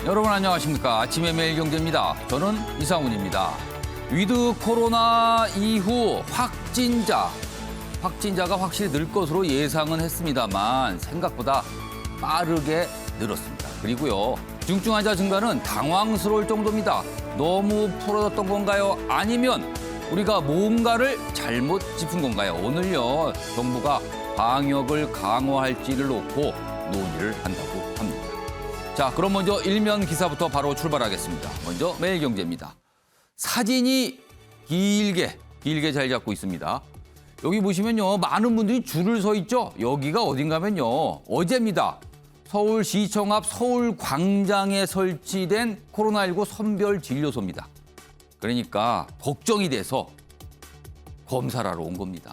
여러분 안녕하십니까. 아침의 매일경제입니다. 저는 이상훈입니다. 위드 코로나 이후 확진자가 확실히 늘 것으로 예상은 했습니다만 생각보다 빠르게 늘었습니다. 그리고요, 중증 환자 증가는 당황스러울 정도입니다. 너무 풀어졌던 건가요? 아니면 우리가 뭔가를 잘못 짚은 건가요? 오늘요, 정부가 방역을 강화할지를 놓고 논의를 한다고 합니다. 자, 그럼 먼저 일면 기사부터 바로 출발하겠습니다. 먼저 매일경제입니다. 사진이 길게 자리 잡고 있습니다. 여기 보시면요, 많은 분들이 줄을 서 있죠. 여기가 어딘가면요, 어제입니다. 서울시청 앞 서울광장에 설치된 코로나19 선별 진료소입니다. 그러니까 걱정이 돼서 검사를 하러 온 겁니다.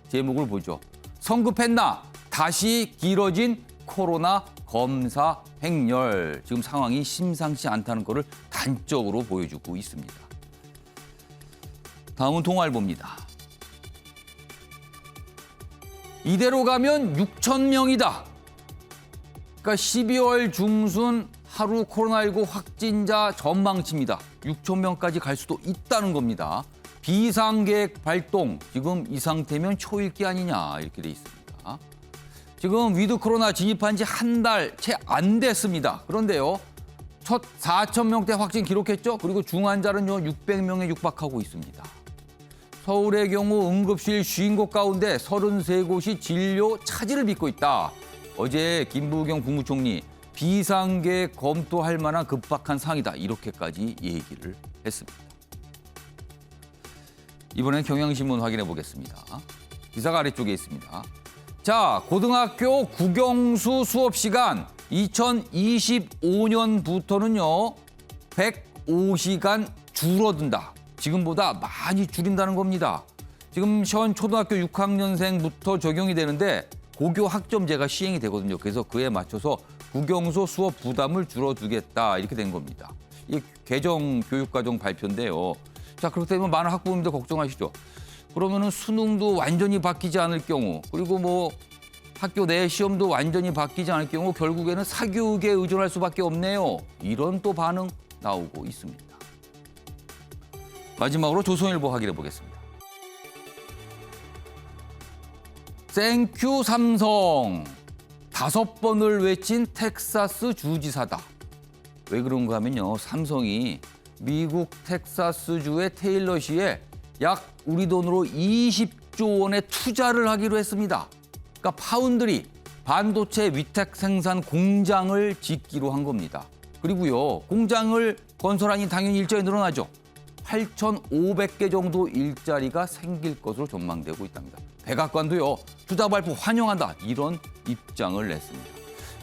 제목을 보죠. 성급했나? 다시 길어진 코로나 검사 행렬. 지금 상황이 심상치 않다는 것을 단적으로 보여주고 있습니다. 다음은 동아일보입니다. 이대로 가면 6천 명이다. 그러니까 12월 중순 하루 코로나19 확진자 전망치입니다. 6천 명까지 갈 수도 있다는 겁니다. 비상계획 발동, 지금 이 상태면 초읽기 아니냐 이렇게 돼 있습니다. 지금 위드 코로나 진입한 지 한 달 채 안 됐습니다. 그런데요, 첫 4천 명대 확진 기록했죠. 그리고 중환자는요 600명에 육박하고 있습니다. 서울의 경우 응급실 50곳 가운데 33곳이 진료 차질을 빚고 있다. 어제 김부경 국무총리 비상계획 검토할 만한 급박한 상황이다. 이렇게까지 얘기를 했습니다. 이번엔 경향신문 확인해 보겠습니다. 기사가 아래쪽에 있습니다. 자, 고등학교 국영수 수업 시간 2025년부터는요 105시간 줄어든다. 지금보다 많이 줄인다는 겁니다. 지금 현 초등학교 6학년생부터 적용이 되는데 고교 학점제가 시행이 되거든요. 그래서 그에 맞춰서 국영수 수업 부담을 줄여주겠다 이렇게 된 겁니다. 이게 개정 교육과정 발표인데요. 자, 그렇기 때문에 많은 학부모님들 걱정하시죠. 그러면은 수능도 완전히 바뀌지 않을 경우, 그리고 뭐 학교 내 시험도 완전히 바뀌지 않을 경우 결국에는 사교육에 의존할 수밖에 없네요. 이런 또 반응 나오고 있습니다. 마지막으로 조선일보 확인해 보겠습니다. 땡큐 삼성. 5번을 외친 텍사스 주지사다. 왜 그런가 하면요, 삼성이 미국 텍사스주의 테일러시에 약 우리 돈으로 20조 원의 투자를 하기로 했습니다. 그러니까 파운드리, 반도체 위탁 생산 공장을 짓기로 한 겁니다. 그리고요, 공장을 건설하니 당연히 일자리 늘어나죠. 8,500개 정도 일자리가 생길 것으로 전망되고 있답니다. 백악관도요, 투자 발표 환영한다. 이런 입장을 냈습니다.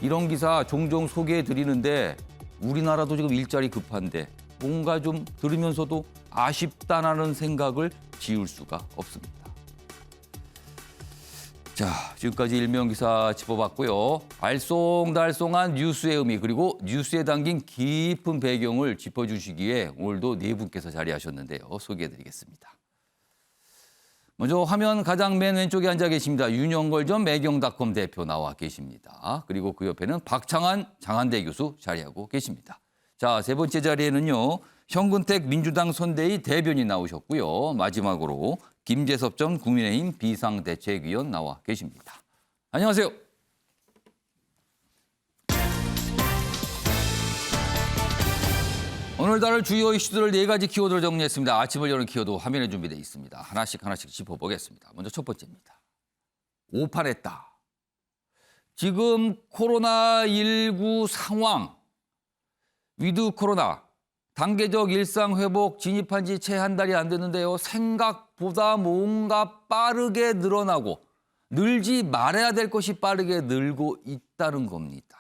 이런 기사 종종 소개해 드리는데 우리나라도 지금 일자리 급한데 뭔가 좀 들으면서도 아쉽다라는 생각을 지울 수가 없습니다. 자, 지금까지 일면 기사 짚어봤고요. 알쏭달쏭한 뉴스의 의미, 그리고 뉴스에 담긴 깊은 배경을 짚어주시기에 오늘도 네 분께서 자리하셨는데요. 소개해드리겠습니다. 먼저 화면 가장 맨 왼쪽에 앉아 계십니다. 윤영걸 전 매경닷컴 대표 나와 계십니다. 그리고 그 옆에는 박창한 장한대 교수 자리하고 계십니다. 자, 세 번째 자리에는요, 현근택 민주당 선대위 대변인 나오셨고요. 마지막으로 김재섭 전 국민의힘 비상대책위원 나와 계십니다. 안녕하세요. 오늘 다룰 주요 이슈들을 4가지 키워드를 정리했습니다. 아침을 여는 키워드 화면에 준비되어 있습니다. 하나씩 짚어보겠습니다. 먼저 첫 번째입니다. 오판했다. 지금 코로나19 상황, 위드 코로나, 단계적 일상 회복 진입한 지 채 한 달이 안 됐는데요. 생각보다 뭔가 빠르게 늘어나고 늘지 말아야 될 것이 빠르게 늘고 있다는 겁니다.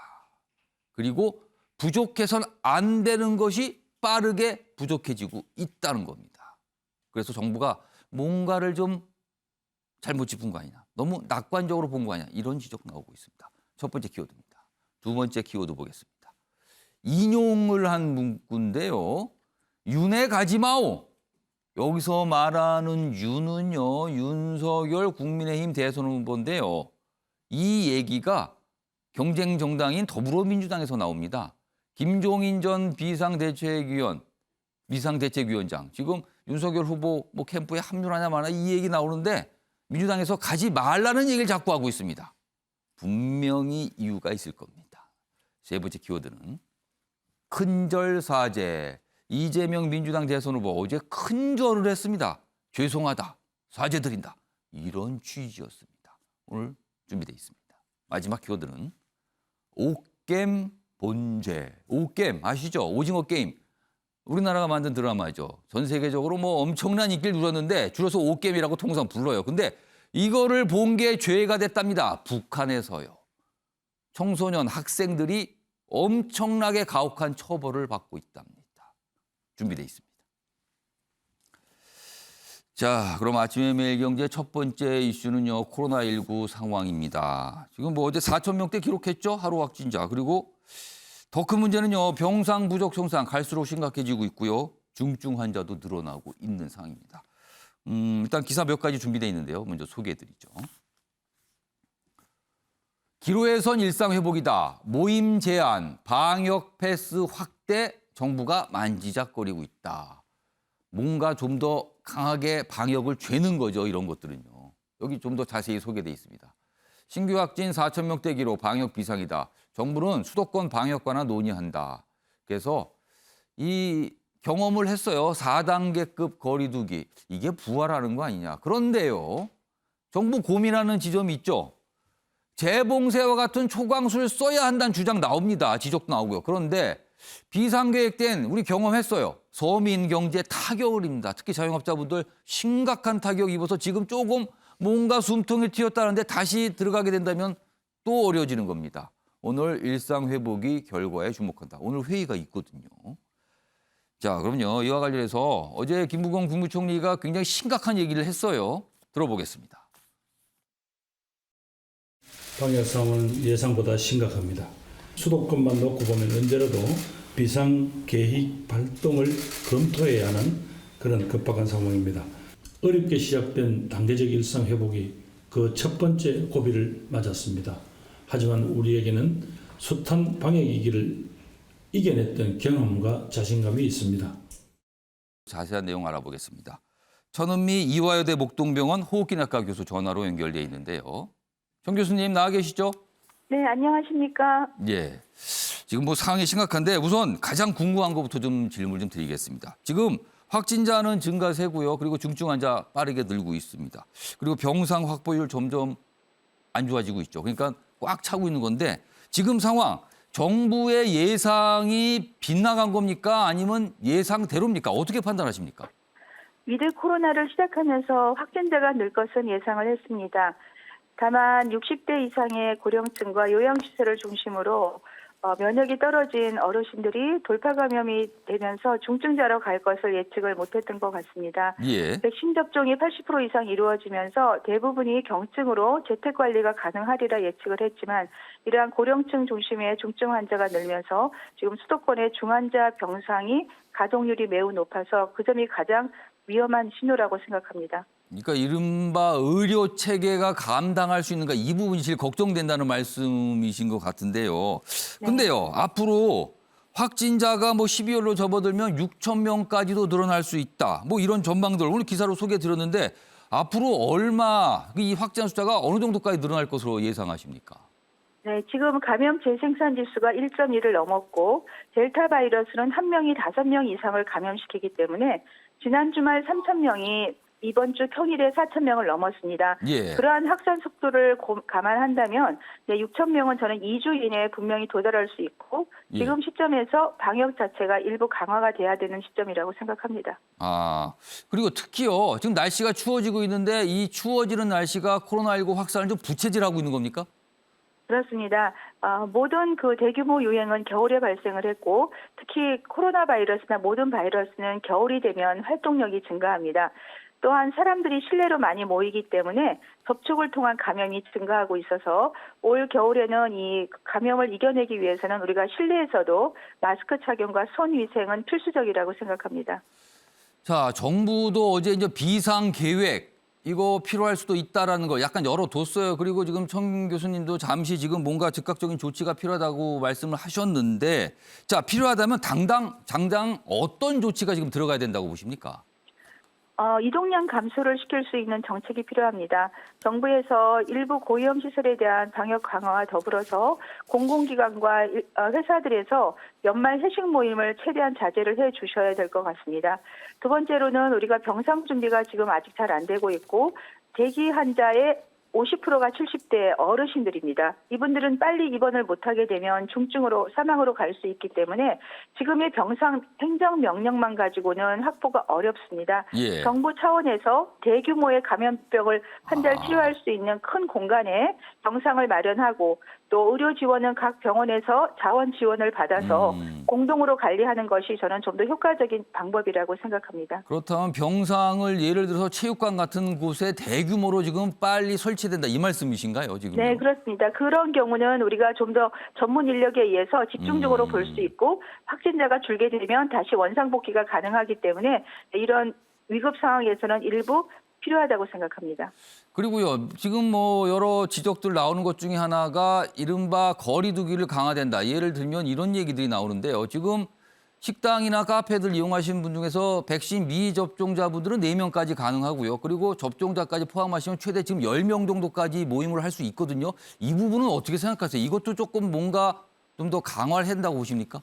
그리고 부족해선 안 되는 것이 빠르게 부족해지고 있다는 겁니다. 그래서 정부가 뭔가를 좀 잘못 짚은 거 아니냐, 너무 낙관적으로 본 거 아니냐, 이런 지적 나오고 있습니다. 첫 번째 키워드입니다. 두 번째 키워드 보겠습니다. 인용을 한 문구인데요. 윤에 가지 마오. 여기서 말하는 윤은요, 윤석열 국민의힘 대선 후보인데요. 이 얘기가 경쟁 정당인 더불어민주당에서 나옵니다. 김종인 전 비상대책위원장 지금 윤석열 후보 뭐 캠프에 합류하냐 마나 이 얘기 나오는데 민주당에서 가지 말라는 얘기를 자꾸 하고 있습니다. 분명히 이유가 있을 겁니다. 세 번째 키워드는 큰절사죄. 이재명 민주당 대선 후보 어제 큰절을 했습니다. 죄송하다, 사죄드린다. 이런 취지였습니다. 오늘 준비되어 있습니다. 마지막 키워드는 옥겜 본죄. 옥겜 아시죠? 오징어 게임. 우리나라가 만든 드라마죠. 전 세계적으로 뭐 엄청난 인기를 누렸는데 줄여서 옥겜이라고 통상 불러요. 근데 이거를 본 게 죄가 됐답니다. 북한에서요. 청소년 학생들이 엄청나게 가혹한 처벌을 받고 있답니다. 준비되어 있습니다. 자, 그럼 아침의 매일경제 첫 번째 이슈는요. 코로나19 상황입니다. 지금 뭐 어제 4천 명대 기록했죠. 하루 확진자. 그리고 더 큰 문제는요. 병상 부족 현상 갈수록 심각해지고 있고요. 중증 환자도 늘어나고 있는 상황입니다. 일단 기사 몇 가지 준비되어 있는데요. 먼저 소개해드리죠. 기로에선 일상 회복이다. 모임 제한, 방역 패스 확대 정부가 만지작거리고 있다. 뭔가 좀 더 강하게 방역을 죄는 거죠. 이런 것들은요. 여기 좀 더 자세히 소개되어 있습니다. 신규 확진 4천 명대 기록 방역 비상이다. 정부는 수도권 방역 관한 논의한다. 그래서 이 경험을 했어요. 4단계급 거리두기. 이게 부활하는 거 아니냐. 그런데요. 정부 고민하는 지점이 있죠. 재봉쇄와 같은 초강수를 써야 한다는 주장 나옵니다. 지적도 나오고요. 그런데 비상계획된 우리 경험했어요. 서민 경제 타격을 입니다. 특히 자영업자분들 심각한 타격 입어서 지금 조금 뭔가 숨통을 틔웠다는데 다시 들어가게 된다면 또 어려워지는 겁니다. 오늘 일상회복이 결과에 주목한다. 오늘 회의가 있거든요. 자, 그럼요. 이와 관련해서 어제 김부겸 국무총리가 굉장히 심각한 얘기를 했어요. 들어보겠습니다. 방역 상황은 예상보다 심각합니다. 수도권만 놓고 보면 언제라도 비상계획 발동을 검토해야 하는 그런 급박한 상황입니다. 어렵게 시작된 단계적 일상 회복이 그 첫 번째 고비를 맞았습니다. 하지만 우리에게는 숱한 방역 위기를 이겨냈던 경험과 자신감이 있습니다. 자세한 내용 알아보겠습니다. 천은미 이화여대 목동병원 호흡기내과 교수 전화로 연결돼 있는데요. 정 교수님 나와 계시죠? 네, 안녕하십니까? 예. 지금 뭐 상황이 심각한데 우선 가장 궁금한 것부터 좀 질문 좀 드리겠습니다. 지금 확진자는 증가세고요. 그리고 중증 환자 빠르게 늘고 있습니다. 그리고 병상 확보율 점점 안 좋아지고 있죠. 그러니까 꽉 차고 있는 건데 지금 상황 정부의 예상이 빗나간 겁니까? 아니면 예상대로입니까? 어떻게 판단하십니까? 위드 코로나를 시작하면서 확진자가 늘 것은 예상을 했습니다. 다만 60대 이상의 고령층과 요양시설을 중심으로 면역이 떨어진 어르신들이 돌파 감염이 되면서 중증자로 갈 것을 예측을 못했던 것 같습니다. 예. 백신 접종이 80% 이상 이루어지면서 대부분이 경증으로 재택관리가 가능하리라 예측을 했지만 이러한 고령층 중심의 중증 환자가 늘면서 지금 수도권의 중환자 병상이 가동률이 매우 높아서 그 점이 가장 위험한 신호라고 생각합니다. 그러니까 이른바 의료 체계가 감당할 수 있는가 이 부분이 제일 걱정된다는 말씀이신 것 같은데요. 근데요, 앞으로 확진자가 뭐 12월로 접어들면 6천 명까지도 늘어날 수 있다. 뭐 이런 전망들 오늘 기사로 소개해 드렸는데 앞으로 얼마 이 확진자 숫자가 어느 정도까지 늘어날 것으로 예상하십니까? 네, 지금 감염 재생산 지수가 1.1을 넘었고 델타 바이러스는 한 명이 5명 이상을 감염시키기 때문에 지난 주말 3천 명이 이번 주 평일에 4천 명을 넘었습니다. 예. 그러한 확산 속도를 감안한다면 6천 명은 저는 2주 이내에 분명히 도달할 수 있고 지금 시점에서 방역 자체가 일부 강화가 돼야 되는 시점이라고 생각합니다. 아, 그리고 특히요. 지금 날씨가 추워지고 있는데 이 추워지는 날씨가 코로나19 확산을 좀 부채질하고 있는 겁니까? 그렇습니다. 모든 그 대규모 유행은 겨울에 발생을 했고 특히 코로나 바이러스나 모든 바이러스는 겨울이 되면 활동력이 증가합니다. 또한 사람들이 실내로 많이 모이기 때문에 접촉을 통한 감염이 증가하고 있어서 올 겨울에는 이 감염을 이겨내기 위해서는 우리가 실내에서도 마스크 착용과 손 위생은 필수적이라고 생각합니다. 자, 정부도 어제 이제 비상 계획 이거 필요할 수도 있다라는 거 약간 열어뒀어요. 그리고 지금 청 교수님도 잠시 지금 뭔가 즉각적인 조치가 필요하다고 말씀을 하셨는데 자, 필요하다면 당장 어떤 조치가 지금 들어가야 된다고 보십니까? 이동량 감소를 시킬 수 있는 정책이 필요합니다. 정부에서 일부 고위험 시설에 대한 방역 강화와 더불어서 공공기관과 회사들에서 연말 회식 모임을 최대한 자제를 해 주셔야 될 것 같습니다. 두 번째로는 우리가 병상 준비가 지금 아직 잘 안 되고 있고 대기 환자의 50%가 70대 어르신들입니다. 이분들은 빨리 입원을 못하게 되면 중증으로 사망으로 갈 수 있기 때문에 지금의 병상 행정명령만 가지고는 확보가 어렵습니다. 예. 정부 차원에서 대규모의 감염병을 한 달 치료할 수 있는 큰 공간에 병상을 마련하고 또 의료 지원은 각 병원에서 자원 지원을 받아서 공동으로 관리하는 것이 저는 좀 더 효과적인 방법이라고 생각합니다. 그렇다면 병상을 예를 들어서 체육관 같은 곳에 대규모로 지금 빨리 설치된다 이 말씀이신가요, 지금? 네, 그렇습니다. 그런 경우는 우리가 좀 더 전문 인력에 의해서 집중적으로 볼 수 있고 확진자가 줄게 되면 다시 원상복귀가 가능하기 때문에 이런 위급 상황에서는 일부 필요하다고 생각합니다. 그리고요, 지금 뭐 여러 지적들 나오는 것 중에 하나가 이른바 거리 두기를 강화된다. 예를 들면 이런 얘기들이 나오는데요. 지금 식당이나 카페들 이용하시는 분 중에서 백신 미접종자분들은 4명까지 가능하고요. 그리고 접종자까지 포함하시면 최대 지금 10명 정도까지 모임을 할 수 있거든요. 이 부분은 어떻게 생각하세요? 이것도 조금 뭔가 좀 더 강화를 한다고 보십니까?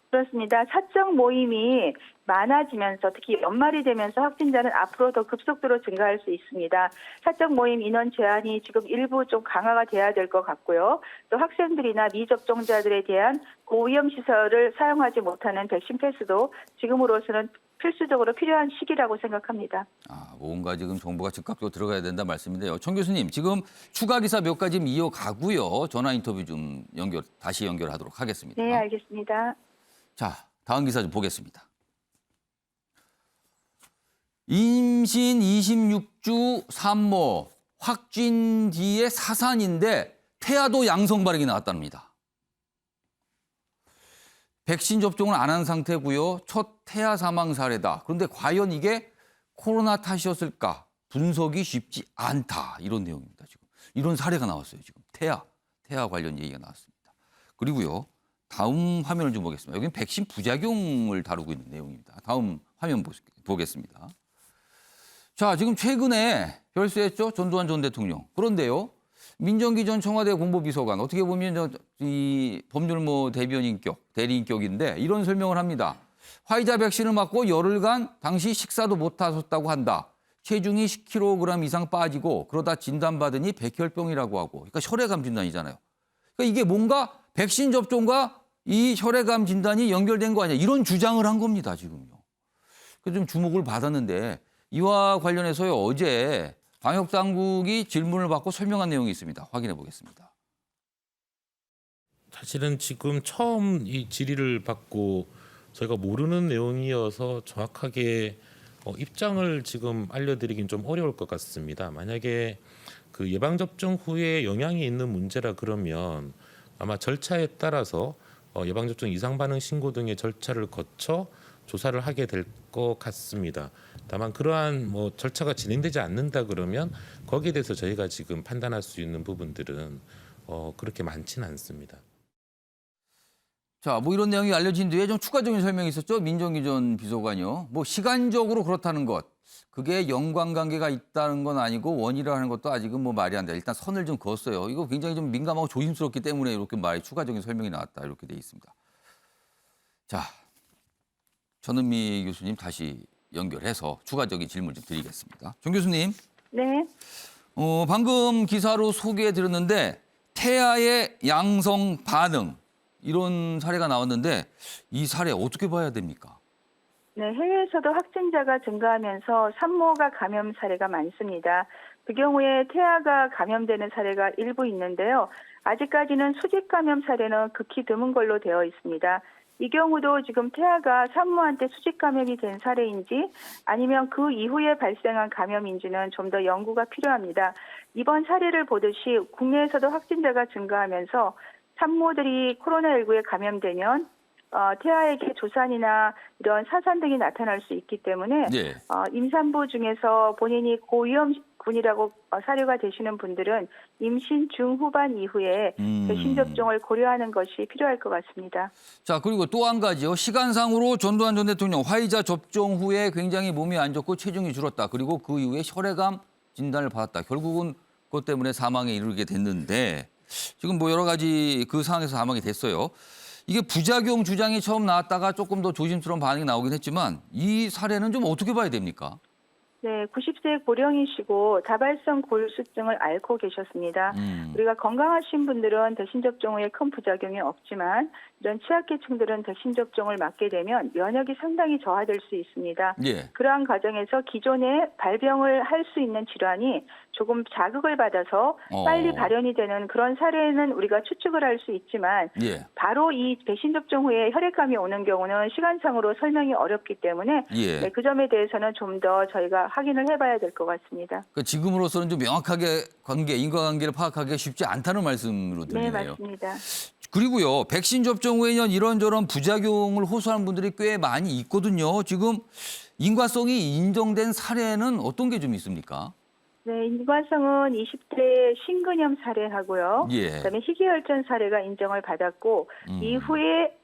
그렇습니다. 사적 모임이 많아지면서 특히 연말이 되면서 확진자는 앞으로 더 급속도로 증가할 수 있습니다. 사적 모임 인원 제한이 지금 일부 좀 강화가 돼야 될 것 같고요. 또 학생들이나 미접종자들에 대한 고위험 시설을 사용하지 못하는 백신 패스도 지금으로서는 필수적으로 필요한 시기라고 생각합니다. 뭔가 지금 정부가 즉각적으로 들어가야 된다 말씀인데요. 청 교수님, 지금 추가 기사 몇 가지 이어가고요. 전화 인터뷰 좀 다시 연결하도록 하겠습니다. 네, 알겠습니다. 자, 다음 기사 좀 보겠습니다. 임신 26주 산모 확진 뒤에 사산인데 태아도 양성 반응이 나왔답니다. 백신 접종을 안 한 상태고요. 첫 태아 사망 사례다. 그런데 과연 이게 코로나 탓이었을까? 분석이 쉽지 않다. 이런 내용입니다. 지금 이런 사례가 나왔어요. 지금 태아 관련 얘기가 나왔습니다. 그리고요. 다음 화면을 좀 보겠습니다. 여기는 백신 부작용을 다루고 있는 내용입니다. 다음 화면 보겠습니다. 자, 지금 최근에 별세했죠? 전두환 전 대통령. 그런데요. 민정기 전 청와대 공보비서관 어떻게 보면 이 법률 대리인격인데 이런 설명을 합니다. 화이자 백신을 맞고 열흘간 당시 식사도 못 하셨다고 한다. 체중이 10kg 이상 빠지고 그러다 진단받으니 백혈병이라고 하고. 그러니까 혈액암 진단이잖아요. 그러니까 이게 뭔가 백신 접종과 이 혈액암 진단이 연결된 거 아니야. 이런 주장을 한 겁니다, 지금요. 그래서 좀 주목을 받았는데 이와 관련해서요. 어제 방역당국이 질문을 받고 설명한 내용이 있습니다. 확인해 보겠습니다. 사실은 지금 처음 이 질의를 받고 저희가 모르는 내용이어서 정확하게 입장을 지금 알려드리긴 좀 어려울 것 같습니다. 만약에 그 예방접종 후에 영향이 있는 문제라 그러면 아마 절차에 따라서 예방접종 이상 반응 신고 등의 절차를 거쳐 조사를 하게 될 것 같습니다. 다만 그러한 절차가 진행되지 않는다 그러면 거기에 대해서 저희가 지금 판단할 수 있는 부분들은 그렇게 많지는 않습니다. 자, 이런 내용이 알려진 뒤에 좀 추가적인 설명이 있었죠. 민정기 전 비서관이요. 시간적으로 그렇다는 것. 그게 연관관계가 있다는 건 아니고 원인이라는 것도 아직은 말이 안 돼. 일단 선을 좀 그었어요. 이거 굉장히 좀 민감하고 조심스럽기 때문에 이렇게 추가적인 설명이 나왔다. 이렇게 돼 있습니다. 자, 전은미 교수님 다시 연결해서 추가적인 질문 좀 드리겠습니다. 정 교수님. 네. 방금 기사로 소개해드렸는데 태아의 양성 반응 이런 사례가 나왔는데 이 사례 어떻게 봐야 됩니까? 네, 해외에서도 확진자가 증가하면서 산모가 감염 사례가 많습니다. 그 경우에 태아가 감염되는 사례가 일부 있는데요. 아직까지는 수직 감염 사례는 극히 드문 걸로 되어 있습니다. 이 경우도 지금 태아가 산모한테 수직 감염이 된 사례인지 아니면 그 이후에 발생한 감염인지는 좀 더 연구가 필요합니다. 이번 사례를 보듯이 국내에서도 확진자가 증가하면서 산모들이 코로나19에 감염되면 태아에게 조산이나 이런 사산 등이 나타날 수 있기 때문에 예. 임산부 중에서 본인이 고위험군이라고 사료가 되시는 분들은 임신 중후반 이후에 백신 접종을 고려하는 것이 필요할 것 같습니다. 자, 그리고 또 한 가지요. 시간상으로 전두환 전 대통령 화이자 접종 후에 굉장히 몸이 안 좋고 체중이 줄었다. 그리고 그 이후에 혈액암 진단을 받았다. 결국은 그것 때문에 사망에 이르게 됐는데 지금 뭐 여러 가지 그 상황에서 사망이 됐어요. 이게 부작용 주장이 처음 나왔다가 조금 더 조심스러운 반응이 나오긴 했지만 이 사례는 좀 어떻게 봐야 됩니까? 네, 90세 고령이시고 다발성 골수증을 앓고 계셨습니다. 우리가 건강하신 분들은 백신 접종 후에 큰 부작용이 없지만 이런 취약계층들은 백신 접종을 맞게 되면 면역이 상당히 저하될 수 있습니다. 예. 그러한 과정에서 기존에 발병을 할 수 있는 질환이 조금 자극을 받아서 빨리 발현이 되는 그런 사례는 우리가 추측을 할 수 있지만 예. 바로 이 백신 접종 후에 혈액암이 오는 경우는 시간상으로 설명이 어렵기 때문에 예. 네, 그 점에 대해서는 좀 더 저희가 확인을 해봐야 될 것 같습니다. 그러니까 지금으로서는 좀 명확하게 인과관계를 파악하기 쉽지 않다는 말씀으로 네, 들리네요. 맞습니다. 그리고요, 백신 접종 후에는 이런저런 부작용을 호소하는 분들이 꽤 많이 있거든요. 지금 인과성이 인정된 사례는 어떤 게 좀 있습니까? 네, 인과성은 20대 신근염 사례하고요. 예. 그다음에 희귀혈전 사례가 인정을 받았고 이후에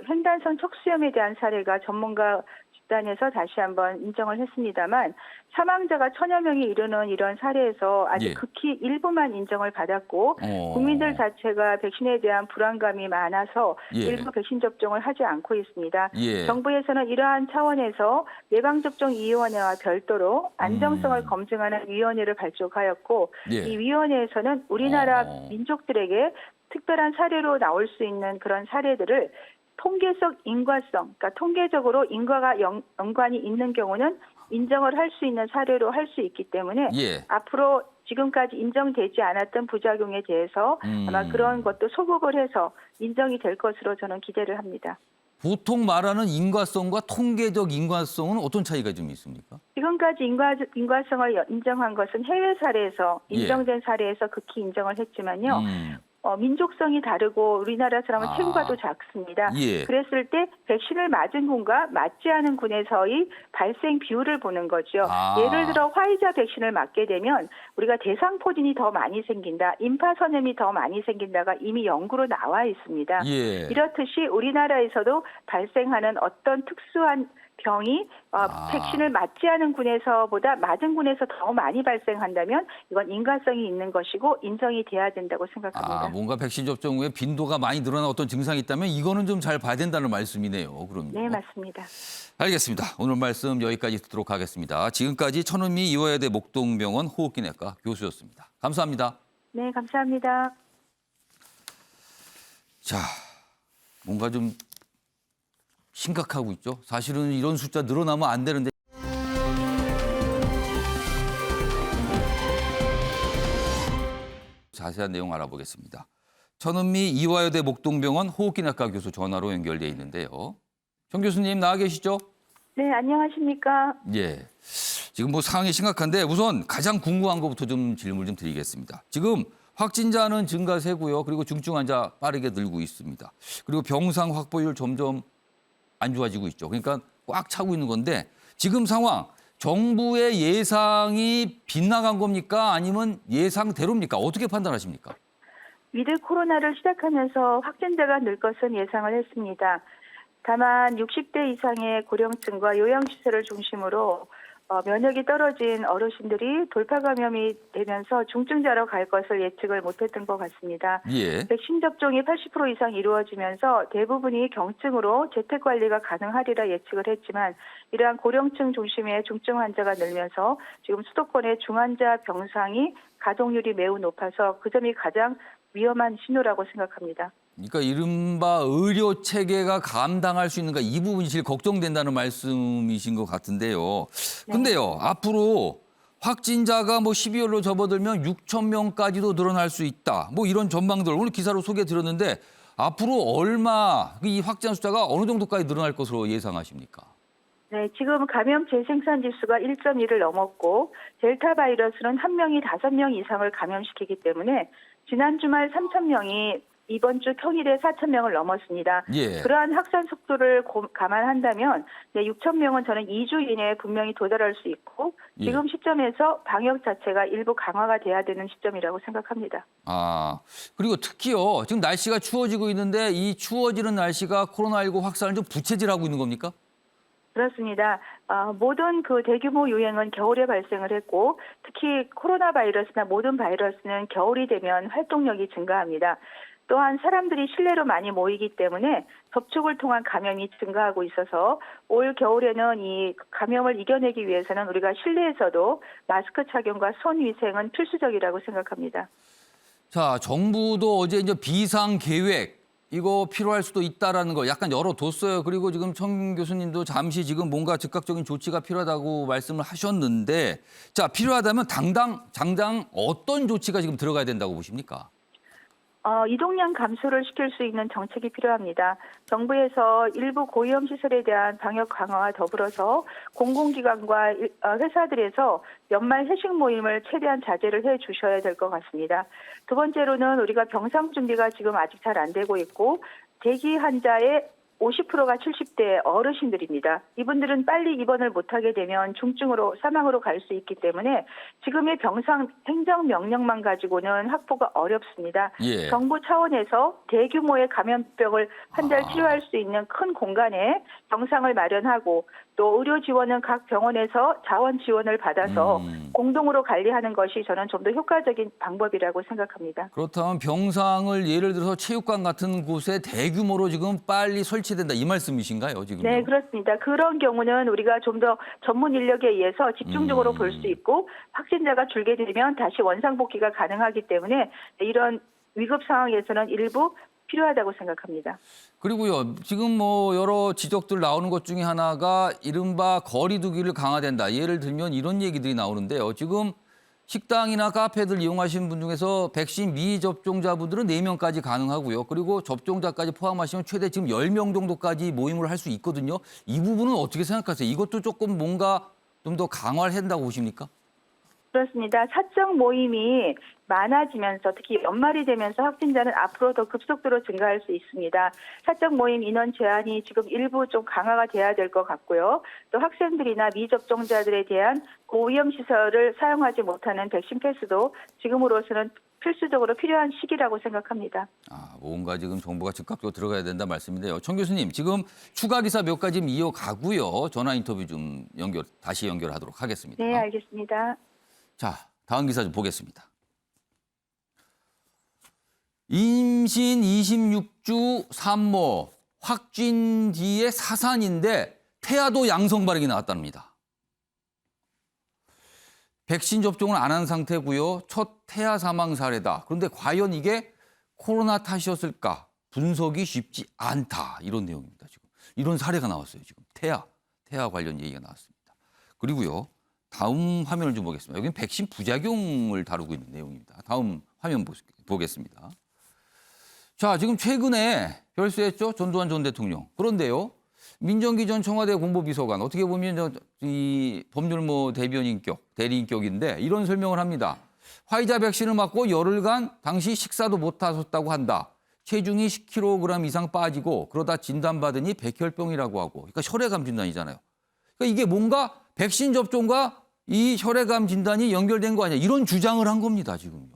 횡단성 척수염에 대한 사례가 전문가 집단에서 다시 한번 인정을 했습니다만 사망자가 1000여 명이 이르는 이런 사례에서 아직 예. 극히 일부만 인정을 받았고 국민들 자체가 백신에 대한 불안감이 많아서 예. 일부 백신 접종을 하지 않고 있습니다. 예. 정부에서는 이러한 차원에서 예방접종위원회와 별도로 안정성을 검증하는 위원회를 발족하였고 예. 이 위원회에서는 우리나라 민족들에게 특별한 사례로 나올 수 있는 그런 사례들을 통계적 인과성, 그러니까 통계적으로 인과가 연관이 있는 경우는 인정을 할 수 있는 사례로 할 수 있기 때문에 예. 앞으로 지금까지 인정되지 않았던 부작용에 대해서 아마 그런 것도 소급을 해서 인정이 될 것으로 저는 기대를 합니다. 보통 말하는 인과성과 통계적 인과성은 어떤 차이가 좀 있습니까? 지금까지 인과성을 인정한 것은 해외 사례에서 인정된 사례에서 극히 인정을 했지만요. 민족성이 다르고 우리나라 사람은 체구가 더 작습니다. 예. 그랬을 때 백신을 맞은 군과 맞지 않은 군에서의 발생 비율을 보는 거죠. 예를 들어 화이자 백신을 맞게 되면 우리가 대상포진이 더 많이 생긴다. 임파선염이 더 많이 생긴다가 이미 연구로 나와 있습니다. 예. 이렇듯이 우리나라에서도 발생하는 어떤 특수한 병이 백신을 맞지 않은 군에서보다 맞은 군에서 더 많이 발생한다면 이건 인과성이 있는 것이고 인정이 돼야 된다고 생각합니다. 뭔가 백신 접종 후에 빈도가 많이 늘어난 어떤 증상이 있다면 이거는 좀 잘 봐야 된다는 말씀이네요. 그럼요. 네, 맞습니다. 알겠습니다. 오늘 말씀 여기까지 듣도록 하겠습니다. 지금까지 천은미 이화여대 목동병원 호흡기내과 교수였습니다. 감사합니다. 네, 감사합니다. 자, 뭔가 좀 심각하고 있죠. 사실은 이런 숫자 늘어나면 안 되는데. 자세한 내용 알아보겠습니다. 천은미 이화여대 목동병원 호흡기내과 교수 전화로 연결돼 있는데요. 정 교수님 나와 계시죠? 네, 안녕하십니까? 예. 지금 뭐 상황이 심각한데 우선 가장 궁금한 것부터 좀 질문 좀 드리겠습니다. 지금 확진자는 증가세고요. 그리고 중증 환자 빠르게 늘고 있습니다. 그리고 병상 확보율 점점 안 좋아지고 있죠. 그러니까 꽉 차고 있는 건데 지금 상황 정부의 예상이 빗나간 겁니까? 아니면 예상대로입니까? 어떻게 판단하십니까? 위드 코로나를 시작하면서 확진자가 늘 것은 예상을 했습니다. 다만 60대 이상의 고령층과 요양시설을 중심으로 면역이 떨어진 어르신들이 돌파 감염이 되면서 중증자로 갈 것을 예측을 못했던 것 같습니다. 예. 백신 접종이 80% 이상 이루어지면서 대부분이 경증으로 재택관리가 가능하리라 예측을 했지만 이러한 고령층 중심의 중증 환자가 늘면서 지금 수도권의 중환자 병상이 가동률이 매우 높아서 그 점이 가장 위험한 신호라고 생각합니다. 그러니까 이른바 의료 체계가 감당할 수 있는가 이 부분이 제일 걱정된다는 말씀이신 것 같은데요. 근데요, 앞으로 확진자가 뭐 12월로 접어들면 6천 명까지도 늘어날 수 있다. 뭐 이런 전망들 오늘 기사로 소개해 드렸는데 앞으로 얼마 이 확진자 숫자가 어느 정도까지 늘어날 것으로 예상하십니까? 네, 지금 감염 재생산 지수가 1.1을 넘었고 델타 바이러스는 한 명이 5명 이상을 감염시키기 때문에 지난 주말 3천 명이 이번 주 평일에 4천 명을 넘었습니다. 예. 그러한 확산 속도를 감안한다면 6천 명은 저는 2주 이내에 분명히 도달할 수 있고 예. 지금 시점에서 방역 자체가 일부 강화가 돼야 되는 시점이라고 생각합니다. 아, 그리고 특히요. 지금 날씨가 추워지고 있는데 이 추워지는 날씨가 코로나19 확산을 좀 부채질하고 있는 겁니까? 그렇습니다. 모든 그 대규모 유행은 겨울에 발생을 했고 특히 코로나 바이러스나 모든 바이러스는 겨울이 되면 활동력이 증가합니다. 또한 사람들이 실내로 많이 모이기 때문에 접촉을 통한 감염이 증가하고 있어서 올 겨울에는 이 감염을 이겨내기 위해서는 우리가 실내에서도 마스크 착용과 손 위생은 필수적이라고 생각합니다. 자, 정부도 어제 이제 비상 계획 이거 필요할 수도 있다라는 걸 약간 열어뒀어요. 그리고 지금 청 교수님도 잠시 지금 뭔가 즉각적인 조치가 필요하다고 말씀을 하셨는데 자, 필요하다면 당장 어떤 조치가 지금 들어가야 된다고 보십니까? 이동량 감소를 시킬 수 있는 정책이 필요합니다. 정부에서 일부 고위험 시설에 대한 방역 강화와 더불어서 공공기관과 회사들에서 연말 회식 모임을 최대한 자제를 해 주셔야 될 것 같습니다. 두 번째로는 우리가 병상 준비가 지금 아직 잘 안 되고 있고 대기 환자의 50%가 70대 어르신들입니다. 이분들은 빨리 입원을 못하게 되면 중증으로 사망으로 갈 수 있기 때문에 지금의 병상 행정명령만 가지고는 확보가 어렵습니다. 예. 정부 차원에서 대규모의 감염병을 환자를 치료할 수 있는 큰 공간에 병상을 마련하고 또 의료 지원은 각 병원에서 자원 지원을 받아서 공동으로 관리하는 것이 저는 좀 더 효과적인 방법이라고 생각합니다. 그렇다면 병상을 예를 들어서 체육관 같은 곳에 대규모로 지금 빨리 설치된다 이 말씀이신가요, 지금? 네, 그렇습니다. 그런 경우는 우리가 좀 더 전문 인력에 의해서 집중적으로 볼 수 있고 확진자가 줄게 되면 다시 원상복귀가 가능하기 때문에 이런 위급 상황에서는 일부 필요하다고 생각합니다. 그리고요, 지금 뭐 여러 지적들 나오는 것 중에 하나가 이른바 거리 두기를 강화된다. 예를 들면 이런 얘기들이 나오는데요. 지금 식당이나 카페들 이용하시는 분 중에서 백신 미접종자분들은 4명까지 가능하고요. 그리고 접종자까지 포함하시면 최대 지금 10명 정도까지 모임을 할 수 있거든요. 이 부분은 어떻게 생각하세요? 이것도 조금 뭔가 좀 더 강화를 한다고 보십니까? 그렇습니다. 사적 모임이 많아지면서 특히 연말이 되면서 확진자는 앞으로 더 급속도로 증가할 수 있습니다. 사적 모임 인원 제한이 지금 일부 좀 강화가 돼야 될 것 같고요. 또 학생들이나 미접종자들에 대한 고위험 시설을 사용하지 못하는 백신 패스도 지금으로서는 필수적으로 필요한 시기라고 생각합니다. 뭔가 지금 정부가 즉각적으로 들어가야 된다 말씀인데요. 청 교수님, 지금 추가 기사 몇 가지 좀 이어가고요. 전화 인터뷰 좀 다시 연결하도록 하겠습니다. 네, 알겠습니다. 자, 다음 기사 좀 보겠습니다. 임신 26주 산모 확진 뒤에 사산인데 태아도 양성 반응이 나왔답니다. 백신 접종을 안 한 상태고요. 첫 태아 사망 사례다. 그런데 과연 이게 코로나 탓이었을까? 분석이 쉽지 않다. 이런 내용입니다. 지금 이런 사례가 나왔어요. 지금 태아 관련 얘기가 나왔습니다. 그리고요. 다음 화면을 좀 보겠습니다. 여기는 백신 부작용을 다루고 있는 내용입니다. 다음 화면 보겠습니다. 자, 지금 최근에 별세했죠? 전두환 전 대통령. 그런데요. 민정기 전 청와대 공보비서관 어떻게 보면 이 법률 대리인격인데 이런 설명을 합니다. 화이자 백신을 맞고 열흘간 당시 식사도 못 하셨다고 한다. 체중이 10kg 이상 빠지고 그러다 진단받으니 백혈병이라고 하고. 그러니까 혈액암 진단이잖아요. 그러니까 이게 뭔가 백신 접종과 이 혈액암 진단이 연결된 거 아니야. 이런 주장을 한 겁니다, 지금요.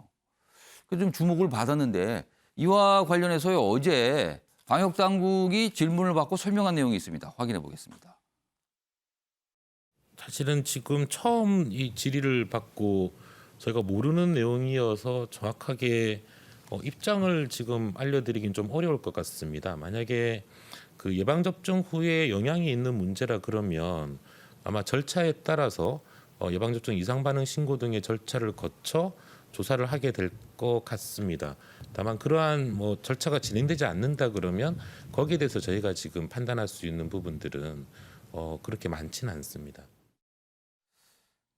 그래서 좀 주목을 받았는데 이와 관련해서요. 어제 방역당국이 질문을 받고 설명한 내용이 있습니다. 확인해 보겠습니다. 사실은 지금 처음 이 질의를 받고 저희가 모르는 내용이어서 정확하게 입장을 지금 알려드리긴 좀 어려울 것 같습니다. 만약에 그 예방접종 후에 영향이 있는 문제라 그러면 아마 절차에 따라서 예방접종 이상 반응 신고 등의 절차를 거쳐 조사를 하게 될 것 같습니다. 다만 그러한 절차가 진행되지 않는다 그러면 거기에 대해서 저희가 지금 판단할 수 있는 부분들은 그렇게 많지는 않습니다.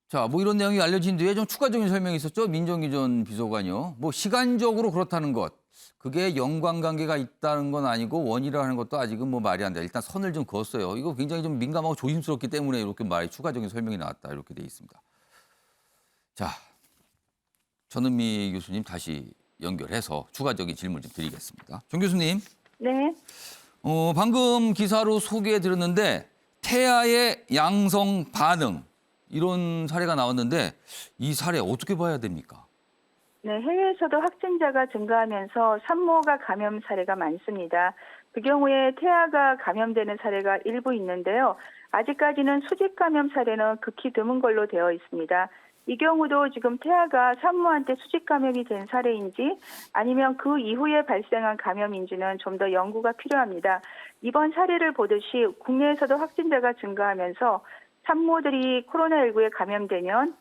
자, 이런 내용이 알려진 뒤에 좀 추가적인 설명이 있었죠. 민정기 전 비서관이요. 시간적으로 그렇다는 것. 그게 연관관계가 있다는 건 아니고 원이라 하는 것도 아직은 말이 안 돼. 일단 선을 좀 그었어요. 이거 굉장히 좀 민감하고 조심스럽기 때문에 이렇게 추가적인 설명이 나왔다. 이렇게 돼 있습니다. 자, 전은미 교수님 다시 연결해서 추가적인 질문 좀 드리겠습니다. 정 교수님, 네. 방금 기사로 소개해드렸는데 태아의 양성 반응 이런 사례가 나왔는데 이 사례 어떻게 봐야 됩니까? 네, 해외에서도 확진자가 증가하면서 산모가 감염 사례가 많습니다. 그 경우에 태아가 감염되는 사례가 일부 있는데요. 아직까지는 수직 감염 사례는 극히 드문 걸로 되어 있습니다. 이 경우도 지금 태아가 산모한테 수직 감염이 된 사례인지 아니면 그 이후에 발생한 감염인지는 좀 더 연구가 필요합니다. 이번 사례를 보듯이 국내에서도 확진자가 증가하면서 산모들이 코로나19에 감염되면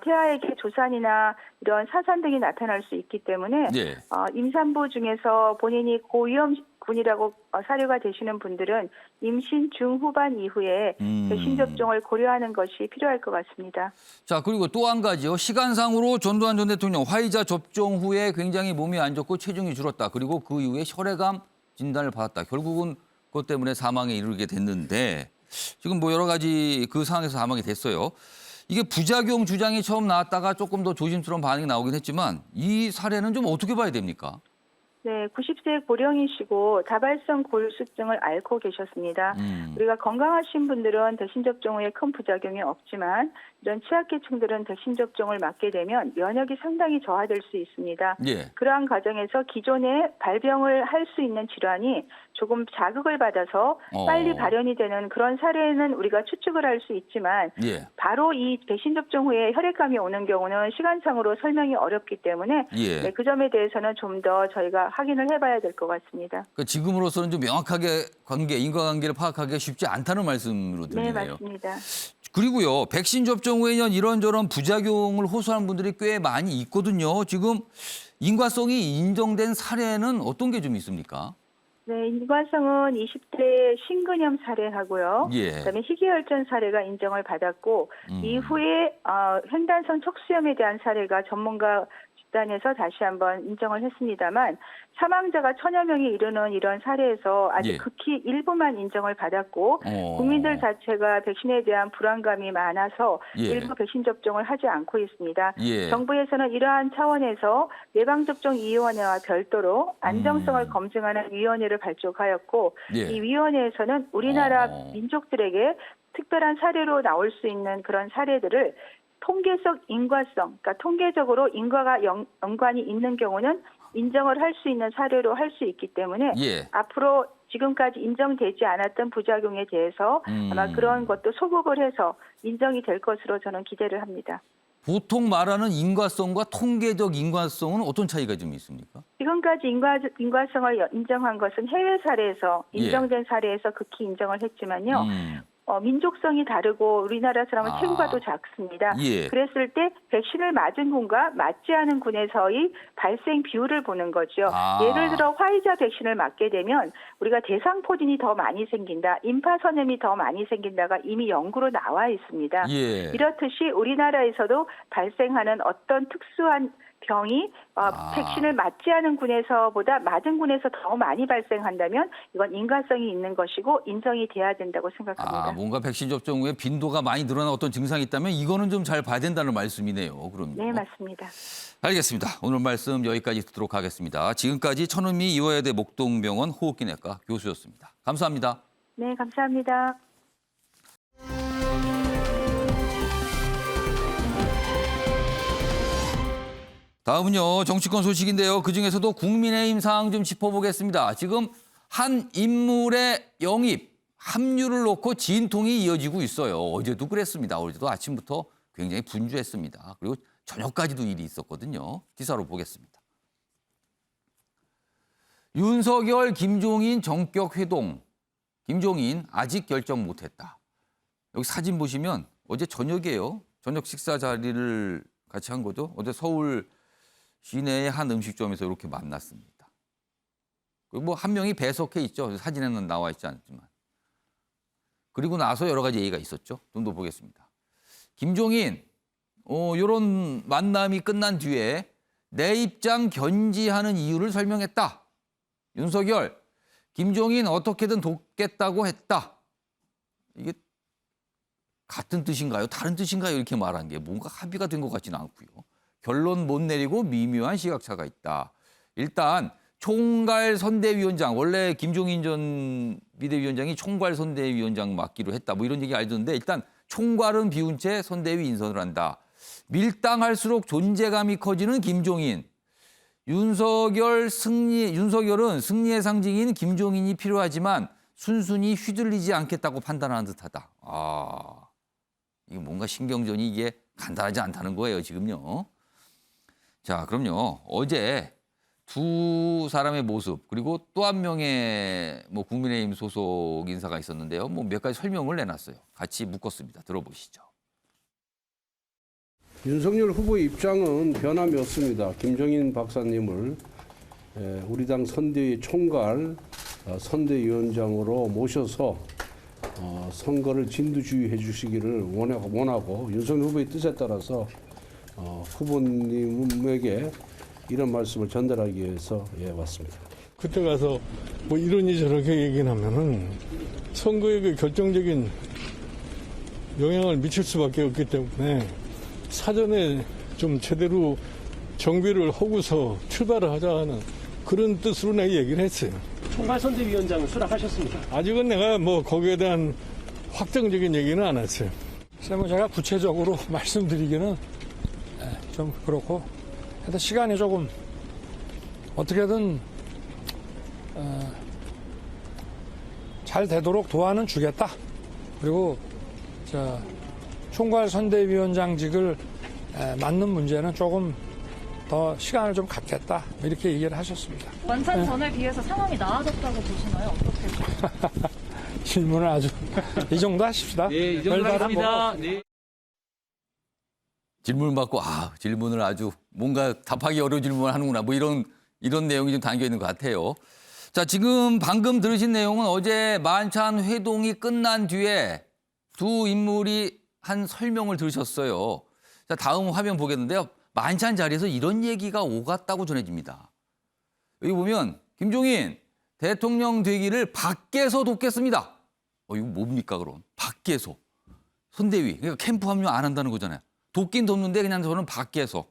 태아에게 조산이나 이런 사산 등이 나타날 수 있기 때문에 네. 임산부 중에서 본인이 고위험군이라고 사료가 되시는 분들은 임신 중후반 이후에 백신 접종을 고려하는 것이 필요할 것 같습니다. 자, 그리고 또 한 가지요. 시간상으로 전두환 전 대통령 화이자 접종 후에 굉장히 몸이 안 좋고 체중이 줄었다. 그리고 그 이후에 혈액암 진단을 받았다. 결국은 그것 때문에 사망에 이르게 됐는데 지금 뭐 여러 가지 그 상황에서 사망이 됐어요. 이게 부작용 주장이 처음 나왔다가 조금 더 조심스러운 반응이 나오긴 했지만 이 사례는 좀 어떻게 봐야 됩니까? 네, 90세 고령이시고 다발성 골수증을 앓고 계셨습니다. 우리가 건강하신 분들은 백신 접종 후에 큰 부작용이 없지만 이런 취약계층들은 백신 접종을 맞게 되면 면역이 상당히 저하될 수 있습니다. 예. 그러한 과정에서 기존에 발병을 할 수 있는 질환이 조금 자극을 받아서 빨리 발현이 되는 그런 사례는 우리가 추측을 할 수 있지만 예. 바로 이 백신 접종 후에 혈액암이 오는 경우는 시간상으로 설명이 어렵기 때문에 예. 네, 그 점에 대해서는 좀 더 저희가 확인을 해봐야 될 것 같습니다. 그러니까 지금으로서는 좀 명확하게 인과관계를 파악하기가 쉽지 않다는 말씀으로 네, 들리네요. 맞습니다. 그리고요, 백신 접종 후에 이런저런 부작용을 호소하는 분들이 꽤 많이 있거든요. 지금 인과성이 인정된 사례는 어떤 게 좀 있습니까? 네, 인과성은 20대 신근염 사례하고요. 예. 그다음에 희귀혈전 사례가 인정을 받았고 이후에 횡단성 척수염에 대한 사례가 전문가 집단에서 다시 한번 인정을 했습니다만 사망자가 1000여 명이 이르는 이런 사례에서 아직 예. 극히 일부만 인정을 받았고 국민들 자체가 백신에 대한 불안감이 많아서 예. 일부 백신 접종을 하지 않고 있습니다. 예. 정부에서는 이러한 차원에서 예방접종위원회와 별도로 안정성을 검증하는 위원회를 발족하였고 예. 이 위원회에서는 우리나라 민족들에게 특별한 사례로 나올 수 있는 그런 사례들을 통계적 인과성, 그러니까 통계적으로 인과가 연관이 있는 경우는 인정을 할 수 있는 사례로 할 수 있기 때문에 예. 앞으로 지금까지 인정되지 않았던 부작용에 대해서 아마 그런 것도 소급을 해서 인정이 될 것으로 저는 기대를 합니다. 보통 말하는 인과성과 통계적 인과성은 어떤 차이가 좀 있습니까? 지금까지 인과성을 인정한 것은 해외 사례에서 인정된 사례에서 극히 인정을 했지만요. 민족성이 다르고 우리나라 사람은 체구가 더 작습니다. 예. 그랬을 때 백신을 맞은 군과 맞지 않은 군에서의 발생 비율을 보는 거죠. 예를 들어 화이자 백신을 맞게 되면 우리가 대상포진이 더 많이 생긴다, 임파선염이 더 많이 생긴다가 이미 연구로 나와 있습니다. 예. 이렇듯이 우리나라에서도 발생하는 어떤 특수한 병이 백신을 맞지 않은 군에서보다 맞은 군에서 더 많이 발생한다면 이건 인과성이 있는 것이고 인정이 돼야 된다고 생각합니다. 뭔가 백신 접종 후에 빈도가 많이 늘어난 어떤 증상이 있다면 이거는 좀 잘 봐야 된다는 말씀이네요. 그럼요. 네, 맞습니다. 알겠습니다. 오늘 말씀 여기까지 듣도록 하겠습니다. 지금까지 천은미 이화여대 목동병원 호흡기내과 교수였습니다. 감사합니다. 네, 감사합니다. 다음은요, 정치권 소식인데요. 그중에서도 국민의힘 상황 좀 짚어보겠습니다. 지금 한 인물의 영입, 합류를 놓고 진통이 이어지고 있어요. 어제도 그랬습니다. 어제도 아침부터 굉장히 분주했습니다. 그리고 저녁까지도 일이 있었거든요. 기사로 보겠습니다. 윤석열, 김종인 정격 회동. 김종인 아직 결정 못했다. 여기 사진 보시면 어제 저녁이에요. 저녁 식사 자리를 같이 한 거죠. 어제 서울 시내의 한 음식점에서 이렇게 만났습니다. 그리고 뭐 한 명이 배석해 있죠. 사진에는 나와 있지 않지만. 그리고 나서 여러 가지 얘기가 있었죠. 좀 더 보겠습니다. 김종인, 이런 만남이 끝난 뒤에 내 입장 견지하는 이유를 설명했다. 윤석열, 김종인 어떻게든 돕겠다고 했다. 이게 같은 뜻인가요? 다른 뜻인가요? 이렇게 말한 게 뭔가 합의가 된 것 같지는 않고요. 결론 못 내리고 미묘한 시각차가 있다. 일단 총괄 선대위원장, 원래 김종인 전 비대위원장이 총괄 선대위원장 맡기로 했다. 뭐 이런 얘기 알던데 일단 총괄은 비운 채 선대위 인선을 한다. 밀당할수록 존재감이 커지는 김종인. 윤석열은 승리의 상징인 김종인이 필요하지만 순순히 휘둘리지 않겠다고 판단하는 듯하다. 이게 뭔가 신경전이 이게 간단하지 않다는 거예요, 지금요. 자, 그럼요. 어제 두 사람의 모습 그리고 또 한 명의 국민의힘 소속 인사가 있었는데요. 몇 가지 설명을 내놨어요. 같이 묶었습니다. 들어보시죠. 윤석열 후보의 입장은 변함이 없습니다. 김종인 박사님을 우리 당 선대위 총괄 선대위원장으로 모셔서 선거를 진두지휘해 주시기를 원하고 윤석열 후보의 뜻에 따라서 후보님에게 이런 말씀을 전달하기 위해서 왔습니다. 그때 가서 뭐 이러니 저렇게 얘기를 하면은 선거에 그 결정적인 영향을 미칠 수밖에 없기 때문에 사전에 좀 제대로 정비를 하고서 출발을 하자 하는 그런 뜻으로 내가 얘기를 했어요. 총괄선대위원장은 수락하셨습니까? 아직은 내가 뭐 거기에 대한 확정적인 얘기는 안 했어요. 글쎄 뭐 제가 구체적으로 말씀드리기는 좀 그렇고 하여튼 시간이 조금 어떻게든 잘 되도록 도와는 주겠다. 그리고 총괄 선대위원장직을 맡는 문제는 조금 더 시간을 좀 갖겠다. 이렇게 얘기를 하셨습니다. 완찬 전에 비해서 상황이 나아졌다고 보시나요? 어떻게? 질문을 아주 이 정도 하십시다. 네, 이 정도 하겠습니다. 네. 질문을 받고 질문을 아주 뭔가 답하기 어려운 질문을 하는구나. 뭐 이런 내용이 좀 담겨 있는 것 같아요. 자, 지금 방금 들으신 내용은 어제 만찬 회동이 끝난 뒤에 두 인물이 한 설명을 들으셨어요. 자, 다음 화면 보겠는데요. 만찬 자리에서 이런 얘기가 오갔다고 전해집니다. 여기 보면 김종인 대통령 되기를 밖에서 돕겠습니다. 이거 뭡니까 그럼? 밖에서. 선대위. 그러니까 캠프 합류 안 한다는 거잖아요. 돕긴 돕는데 그냥 저는 밖에서.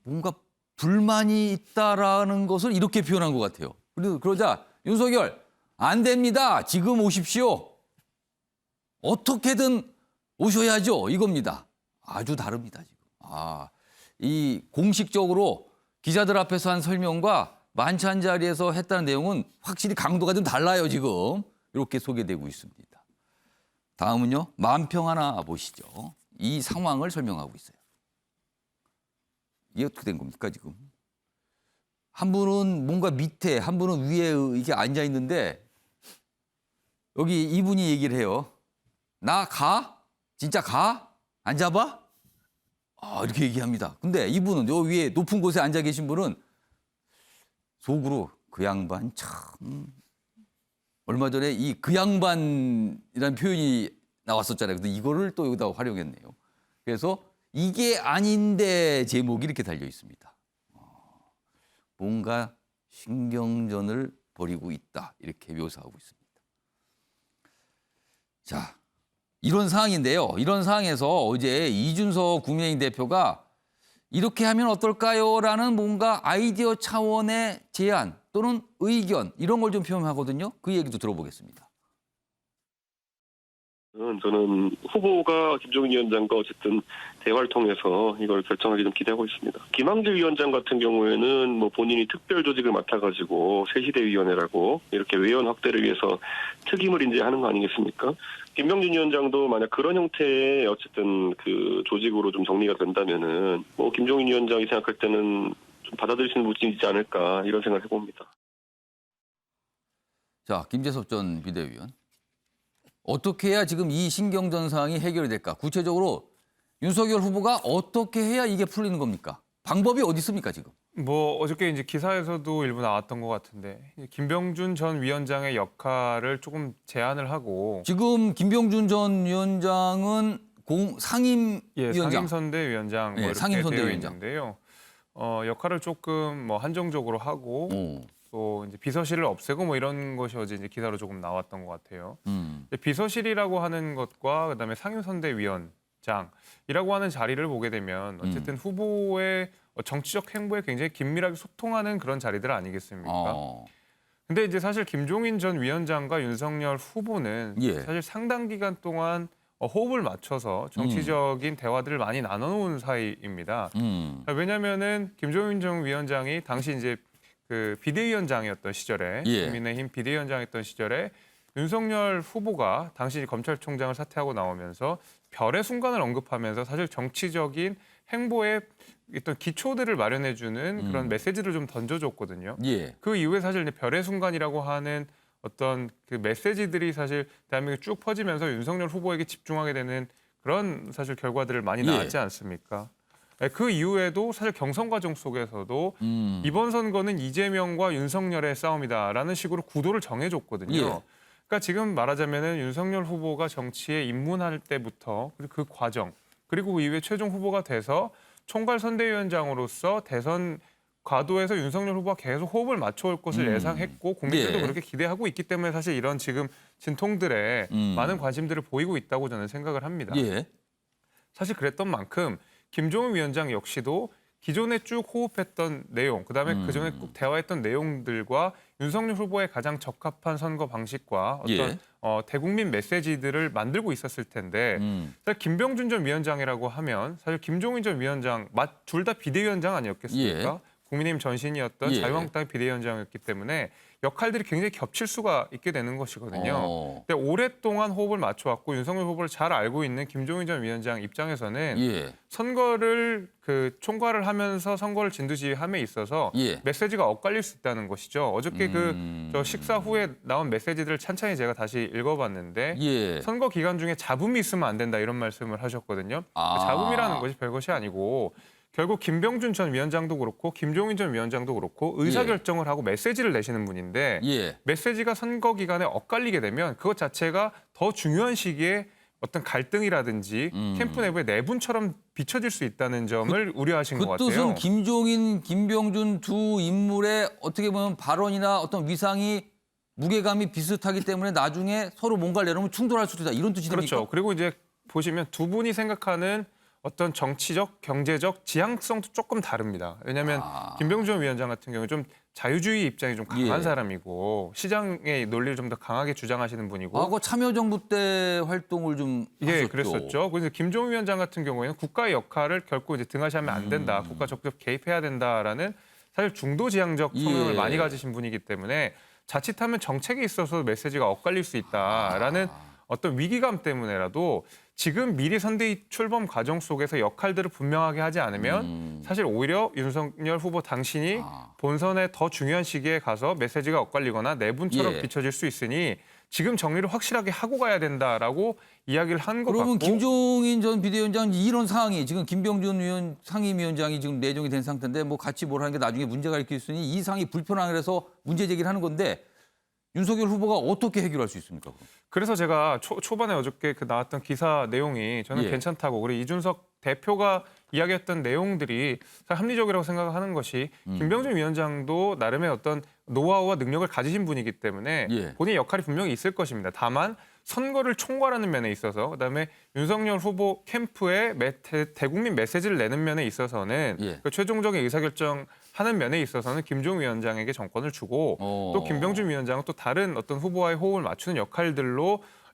뭔가 불만이 있다라는 것을 이렇게 표현한 것 같아요. 그러자 윤석열 안 됩니다. 지금 오십시오. 어떻게든 오셔야죠. 이겁니다. 아주 다릅니다. 지금. 이 공식적으로 기자들 앞에서 한 설명과 만찬 자리에서 했다는 내용은 확실히 강도가 좀 달라요. 지금 이렇게 소개되고 있습니다. 다음은요. 만평 하나 보시죠. 이 상황을 설명하고 있어요. 이게 어떻게 된 겁니까 지금? 한 분은 뭔가 밑에, 한 분은 위에 이렇게 앉아 있는데 여기 이분이 얘기를 해요. 나 가? 진짜 가? 안 잡아? 이렇게 얘기합니다. 근데 이분은 요 위에 높은 곳에 앉아 계신 분은 속으로 그 양반 참 얼마 전에 이 그 양반이라는 표현이 나왔었잖아요. 근데 이거를 또 여기다 활용했네요. 그래서 이게 아닌데 제목이 이렇게 달려 있습니다. 뭔가 신경전을 벌이고 있다. 이렇게 묘사하고 있습니다. 자, 이런 상황인데요. 이런 상황에서 어제 이준석 국민의힘 대표가 이렇게 하면 어떨까요? 라는 뭔가 아이디어 차원의 제안 또는 의견 이런 걸 좀 표현하거든요. 그 얘기도 들어보겠습니다. 저는 후보가 김종인 위원장과 어쨌든 대화를 통해서 이걸 결정하기 좀 기대하고 있습니다. 김한길 위원장 같은 경우에는 본인이 특별 조직을 맡아가지고 새시대위원회라고 이렇게 외연 확대를 위해서 특임을 이제 하는 거 아니겠습니까? 김병준 위원장도 만약 그런 형태의 어쨌든 그 조직으로 좀 정리가 된다면은 김종인 위원장이 생각할 때는 좀 받아들일 수 있는 부분이 있지 않을까 이런 생각을 해봅니다. 자, 김재섭 전 비대위원. 어떻게 해야 지금 이 신경전 상황이 해결이 될까? 구체적으로 윤석열 후보가 어떻게 해야 이게 풀리는 겁니까? 방법이 어디 있습니까, 지금? 어저께 이제 기사에서도 일부 나왔던 것 같은데 김병준 전 위원장의 역할을 조금 제한을 하고 지금 김병준 전 위원장은 상임위원장. 상임선대위원장 이렇게 상임선대위원장. 되어 있는데요. 역할을 조금 한정적으로 하고 또 이제 비서실을 없애고 이런 것이 어제 이제 기사로 조금 나왔던 것 같아요. 비서실이라고 하는 것과 그다음에 상임선대위원 입장이라고 하는 자리를 보게 되면 어쨌든 후보의 정치적 행보에 굉장히 긴밀하게 소통하는 그런 자리들 아니겠습니까? 근데 이제 사실 김종인 전 위원장과 윤석열 후보는 예. 사실 상당 기간 동안 호흡을 맞춰서 정치적인 대화들을 많이 나눠놓은 사이입니다. 왜냐하면은 김종인 전 위원장이 당시 이제 그 비대위원장이었던 시절에 예. 국민의힘 비대위원장이었던 시절에 윤석열 후보가 당시 검찰총장을 사퇴하고 나오면서 별의 순간을 언급하면서 사실 정치적인 행보에 어떤 기초들을 마련해주는 그런 메시지를 좀 던져줬거든요. 예. 그 이후에 사실 이제 별의 순간이라고 하는 어떤 그 메시지들이 사실 대한민국에 쭉 퍼지면서 윤석열 후보에게 집중하게 되는 그런 사실 결과들을 많이 예. 나왔지 않습니까? 그 이후에도 사실 경선 과정 속에서도 이번 선거는 이재명과 윤석열의 싸움이다라는 식으로 구도를 정해줬거든요. 예. 그러니까 지금 말하자면은 윤석열 후보가 정치에 입문할 때부터 그 과정 그리고 그 이후에 최종 후보가 돼서 총괄 선대위원장으로서 대선 과도에서 윤석열 후보가 계속 호흡을 맞춰올 것을 예상했고 국민들도 예. 그렇게 기대하고 있기 때문에 사실 이런 지금 진통들에 많은 관심들을 보이고 있다고 저는 생각을 합니다. 예. 사실 그랬던 만큼 김종인 위원장 역시도 기존에 쭉 호흡했던 내용, 그다음에 그전에 꼭 대화했던 내용들과 윤석열 후보의 가장 적합한 선거 방식과 어떤 예. 대국민 메시지들을 만들고 있었을 텐데 사실 김병준 전 위원장이라고 하면 사실 김종인 전 위원장 둘 다 비대위원장 아니었겠습니까? 예. 국민의힘 전신이었던 예. 자유한국당 비대위원장이었기 때문에 역할들이 굉장히 겹칠 수가 있게 되는 것이거든요. 근데 오랫동안 호흡을 맞춰왔고 윤석열 후보를 잘 알고 있는 김종인 전 위원장 입장에서는 예. 선거를 그 총괄을 하면서 선거를 진두지휘함에 있어서 예. 메시지가 엇갈릴 수 있다는 것이죠. 어저께 저 식사 후에 나온 메시지들을 찬찬히 제가 다시 읽어봤는데 예. 선거 기간 중에 잡음이 있으면 안 된다 이런 말씀을 하셨거든요. 잡음이라는 것이 별것이 아니고 결국 김병준 전 위원장도 그렇고 김종인 전 위원장도 그렇고 의사결정을 하고 메시지를 내시는 분인데 예. 메시지가 선거 기간에 엇갈리게 되면 그것 자체가 더 중요한 시기에 어떤 갈등이라든지 캠프 내부의 내분처럼 비춰질 수 있다는 점을 우려하신 것 그 같아요. 뜻은 김종인, 김병준 두 인물의 어떻게 보면 발언이나 어떤 위상이 무게감이 비슷하기 때문에 나중에 서로 뭔가를 내놓으면 충돌할 수도 있다. 이런 뜻이 됩니까? 그렇죠. 그리고 이제 보시면 두 분이 생각하는 어떤 정치적, 경제적 지향성도 조금 다릅니다. 왜냐하면 김병준 위원장 같은 경우는 좀 자유주의 입장이 좀 강한 예. 사람이고 시장의 논리를 좀 더 강하게 주장하시는 분이고. 과거 참여정부 때 활동을 좀 예, 하셨죠. 그랬었죠. 그래서 김종인 위원장 같은 경우에는 국가의 역할을 결코 이제 등하시하면 안 된다. 국가 적극 개입해야 된다라는 사실 중도 지향적 성향을 예. 많이 가지신 분이기 때문에 자칫하면 정책에 있어서 메시지가 엇갈릴 수 있다라는 어떤 위기감 때문에라도 지금 미리 선대위 출범 과정 속에서 역할들을 분명하게 하지 않으면 사실 오히려 윤석열 후보 당신이 본선에 더 중요한 시기에 가서 메시지가 엇갈리거나 내분처럼 예. 비춰질 수 있으니 지금 정리를 확실하게 하고 가야 된다라고 이야기를 한 것 같고. 그러면 김종인 전 비대위원장 이런 상황이 지금 김병준 상임위원장이 지금 내정이 된 상태인데 뭐 같이 뭘 하는 게 나중에 문제가 일으킬 수 있으니 이 상황이 불편하게서 문제 제기를 하는 건데 윤석열 후보가 어떻게 해결할 수 있습니까? 그래서 제가 초반에 어저께 그 나왔던 기사 내용이 저는 예. 괜찮다고 그리고 이준석 대표가 이야기했던 내용들이 합리적이라고 생각하는 것이 김병준 위원장도 나름의 어떤 노하우와 능력을 가지신 분이기 때문에 예. 본인의 역할이 분명히 있을 것입니다. 다만 선거를 총괄하는 면에 있어서 그다음에 윤석열 후보 캠프에 대국민 메시지를 내는 면에 있어서는 예. 그 최종적인 의사결정하는 면에 있어서는 김종인 위원장에게 정권을 주고 또 김병준 위원장은 또 다른 어떤 후보와의 호흡을 맞추는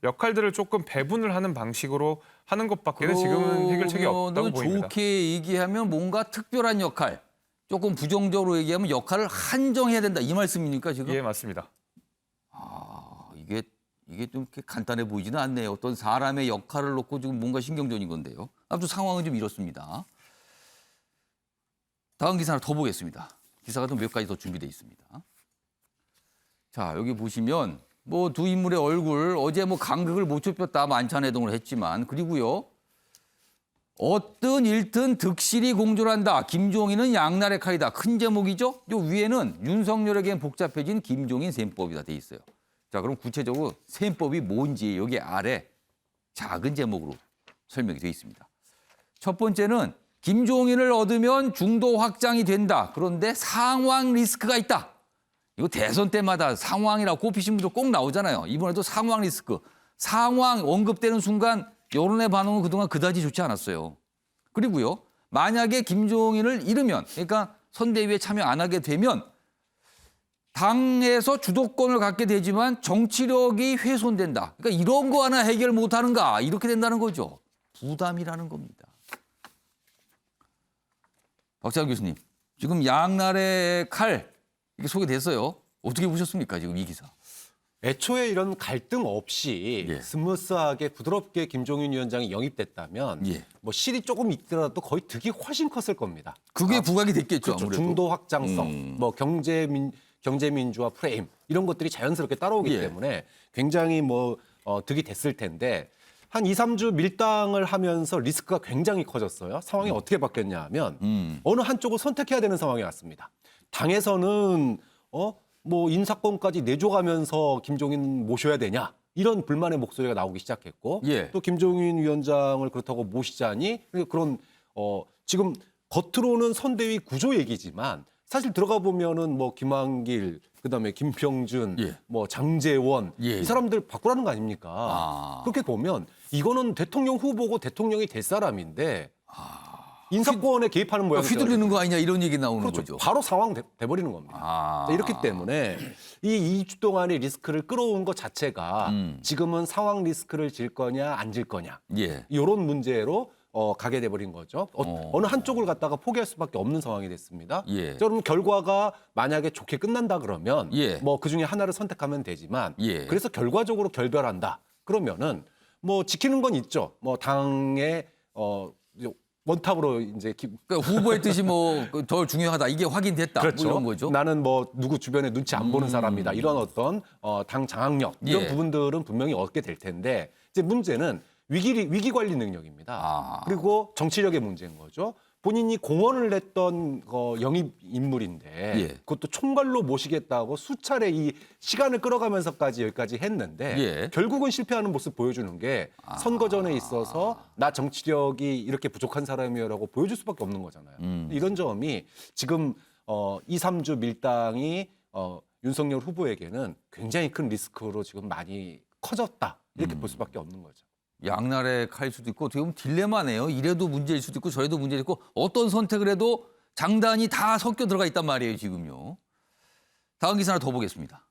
역할들을 조금 배분을 하는 방식으로 하는 것밖에는 지금은 해결책이 없다고 보입니다. 좋게 얘기하면 뭔가 특별한 역할, 조금 부정적으로 얘기하면 역할을 한정해야 된다 이 말씀입니까 지금? 예, 맞습니다. 이게 좀 이렇게 간단해 보이지는 않네요. 어떤 사람의 역할을 놓고 지금 뭔가 신경전인 건데요. 아무튼 상황은 좀 이렇습니다. 다음 기사 하나 더 보겠습니다. 기사가 좀 몇 가지 더 준비되어 있습니다. 자, 여기 보시면 뭐 두 인물의 얼굴 어제 뭐 간극을 못 좁혔다 만찬 회동을 했지만 그리고요. 어떤 일든 득실이 공존한다. 김종인은 양날의 칼이다. 큰 제목이죠. 요 위에는 윤석열에겐 복잡해진 김종인 셈법이다 돼 있어요. 자, 그럼 구체적으로 셈법이 뭔지 여기 아래 작은 제목으로 설명이 되어 있습니다. 첫 번째는 김종인을 얻으면 중도 확장이 된다. 그런데 상황 리스크가 있다. 이거 대선 때마다 상황이라고 꼽히신 분들 꼭 나오잖아요. 이번에도 상황 리스크. 상황 언급되는 순간 여론의 반응은 그동안 그다지 좋지 않았어요. 그리고요, 만약에 김종인을 잃으면, 그러니까 선대위에 참여 안 하게 되면 당에서 주도권을 갖게 되지만 정치력이 훼손된다. 그러니까 이런 거 하나 해결 못하는가, 이렇게 된다는 거죠. 부담이라는 겁니다. 박찬호 교수님, 지금 양날의 칼 이게 소개됐어요. 어떻게 보셨습니까, 지금 이 기사? 애초에 이런 갈등 없이 예. 스무스하게 부드럽게 김종인 위원장이 영입됐다면 예. 뭐 실이 조금 있더라도 거의 득이 훨씬 컸을 겁니다. 그게 부각이 됐겠죠. 그렇죠. 아무래도. 중도 확장성, 뭐 경제민주화 프레임 이런 것들이 자연스럽게 따라오기 예. 때문에 굉장히 뭐 득이 됐을 텐데 한 2, 3주 밀당을 하면서 리스크가 굉장히 커졌어요. 상황이 어떻게 바뀌었냐 하면 어느 한쪽을 선택해야 되는 상황이 왔습니다. 당에서는 뭐 인사권까지 내줘가면서 김종인 모셔야 되냐 이런 불만의 목소리가 나오기 시작했고 예. 또 김종인 위원장을 그렇다고 모시자니 그런 지금 겉으로는 선대위 구조 얘기지만 사실 들어가 보면은 뭐 김한길 그다음에 김병준 예. 뭐 장제원 예. 이 사람들 바꾸라는 거 아닙니까? 그렇게 보면 이거는 대통령 후보고 대통령이 될 사람인데 인사권에 개입하는 모양이죠. 휘둘리는 거 아니냐 이런 얘기 나오는 그렇죠. 거죠. 바로 상황 돼버리는 겁니다. 자, 이렇기 때문에 이 2주 동안의 리스크를 끌어온 것 자체가 지금은 상황 리스크를 질 거냐 안 질 거냐 예. 이런 문제로 가게 돼버린 거죠. 어느 한쪽을 갖다가 포기할 수밖에 없는 상황이 됐습니다. 예. 그럼 결과가 만약에 좋게 끝난다 그러면 예. 뭐 그중에 하나를 선택하면 되지만 예. 그래서 결과적으로 결별한다 그러면은 뭐 지키는 건 있죠. 뭐 당의 원탑으로 이제 그러니까 후보의 뜻이 뭐 더 중요하다. 이게 확인됐다. 그렇죠. 뭐 이런 거죠. 나는 뭐 누구 주변에 눈치 안 보는 사람이다. 이런 어떤 당 장악력 이런 예. 부분들은 분명히 얻게 될 텐데 이제 문제는 위기 관리 능력입니다. 그리고 정치력의 문제인 거죠. 본인이 공언을 했던 영입 인물인데 예. 그것도 총괄로 모시겠다고 수차례 이 시간을 끌어가면서까지 여기까지 했는데 예. 결국은 실패하는 모습 보여주는 게 선거전에 있어서 나 정치력이 이렇게 부족한 사람이라고 보여줄 수밖에 없는 거잖아요. 이런 점이 지금 2, 3주 밀당이 윤석열 후보에게는 굉장히 큰 리스크로 지금 많이 커졌다. 이렇게 볼 수밖에 없는 거죠. 양날의 칼일 수도 있고 어떻게 보면 딜레마네요. 이래도 문제일 수도 있고 저래도 문제일 있고 어떤 선택을 해도 장단이 다 섞여 들어가 있단 말이에요. 지금요. 다음 기사 하나 더 보겠습니다.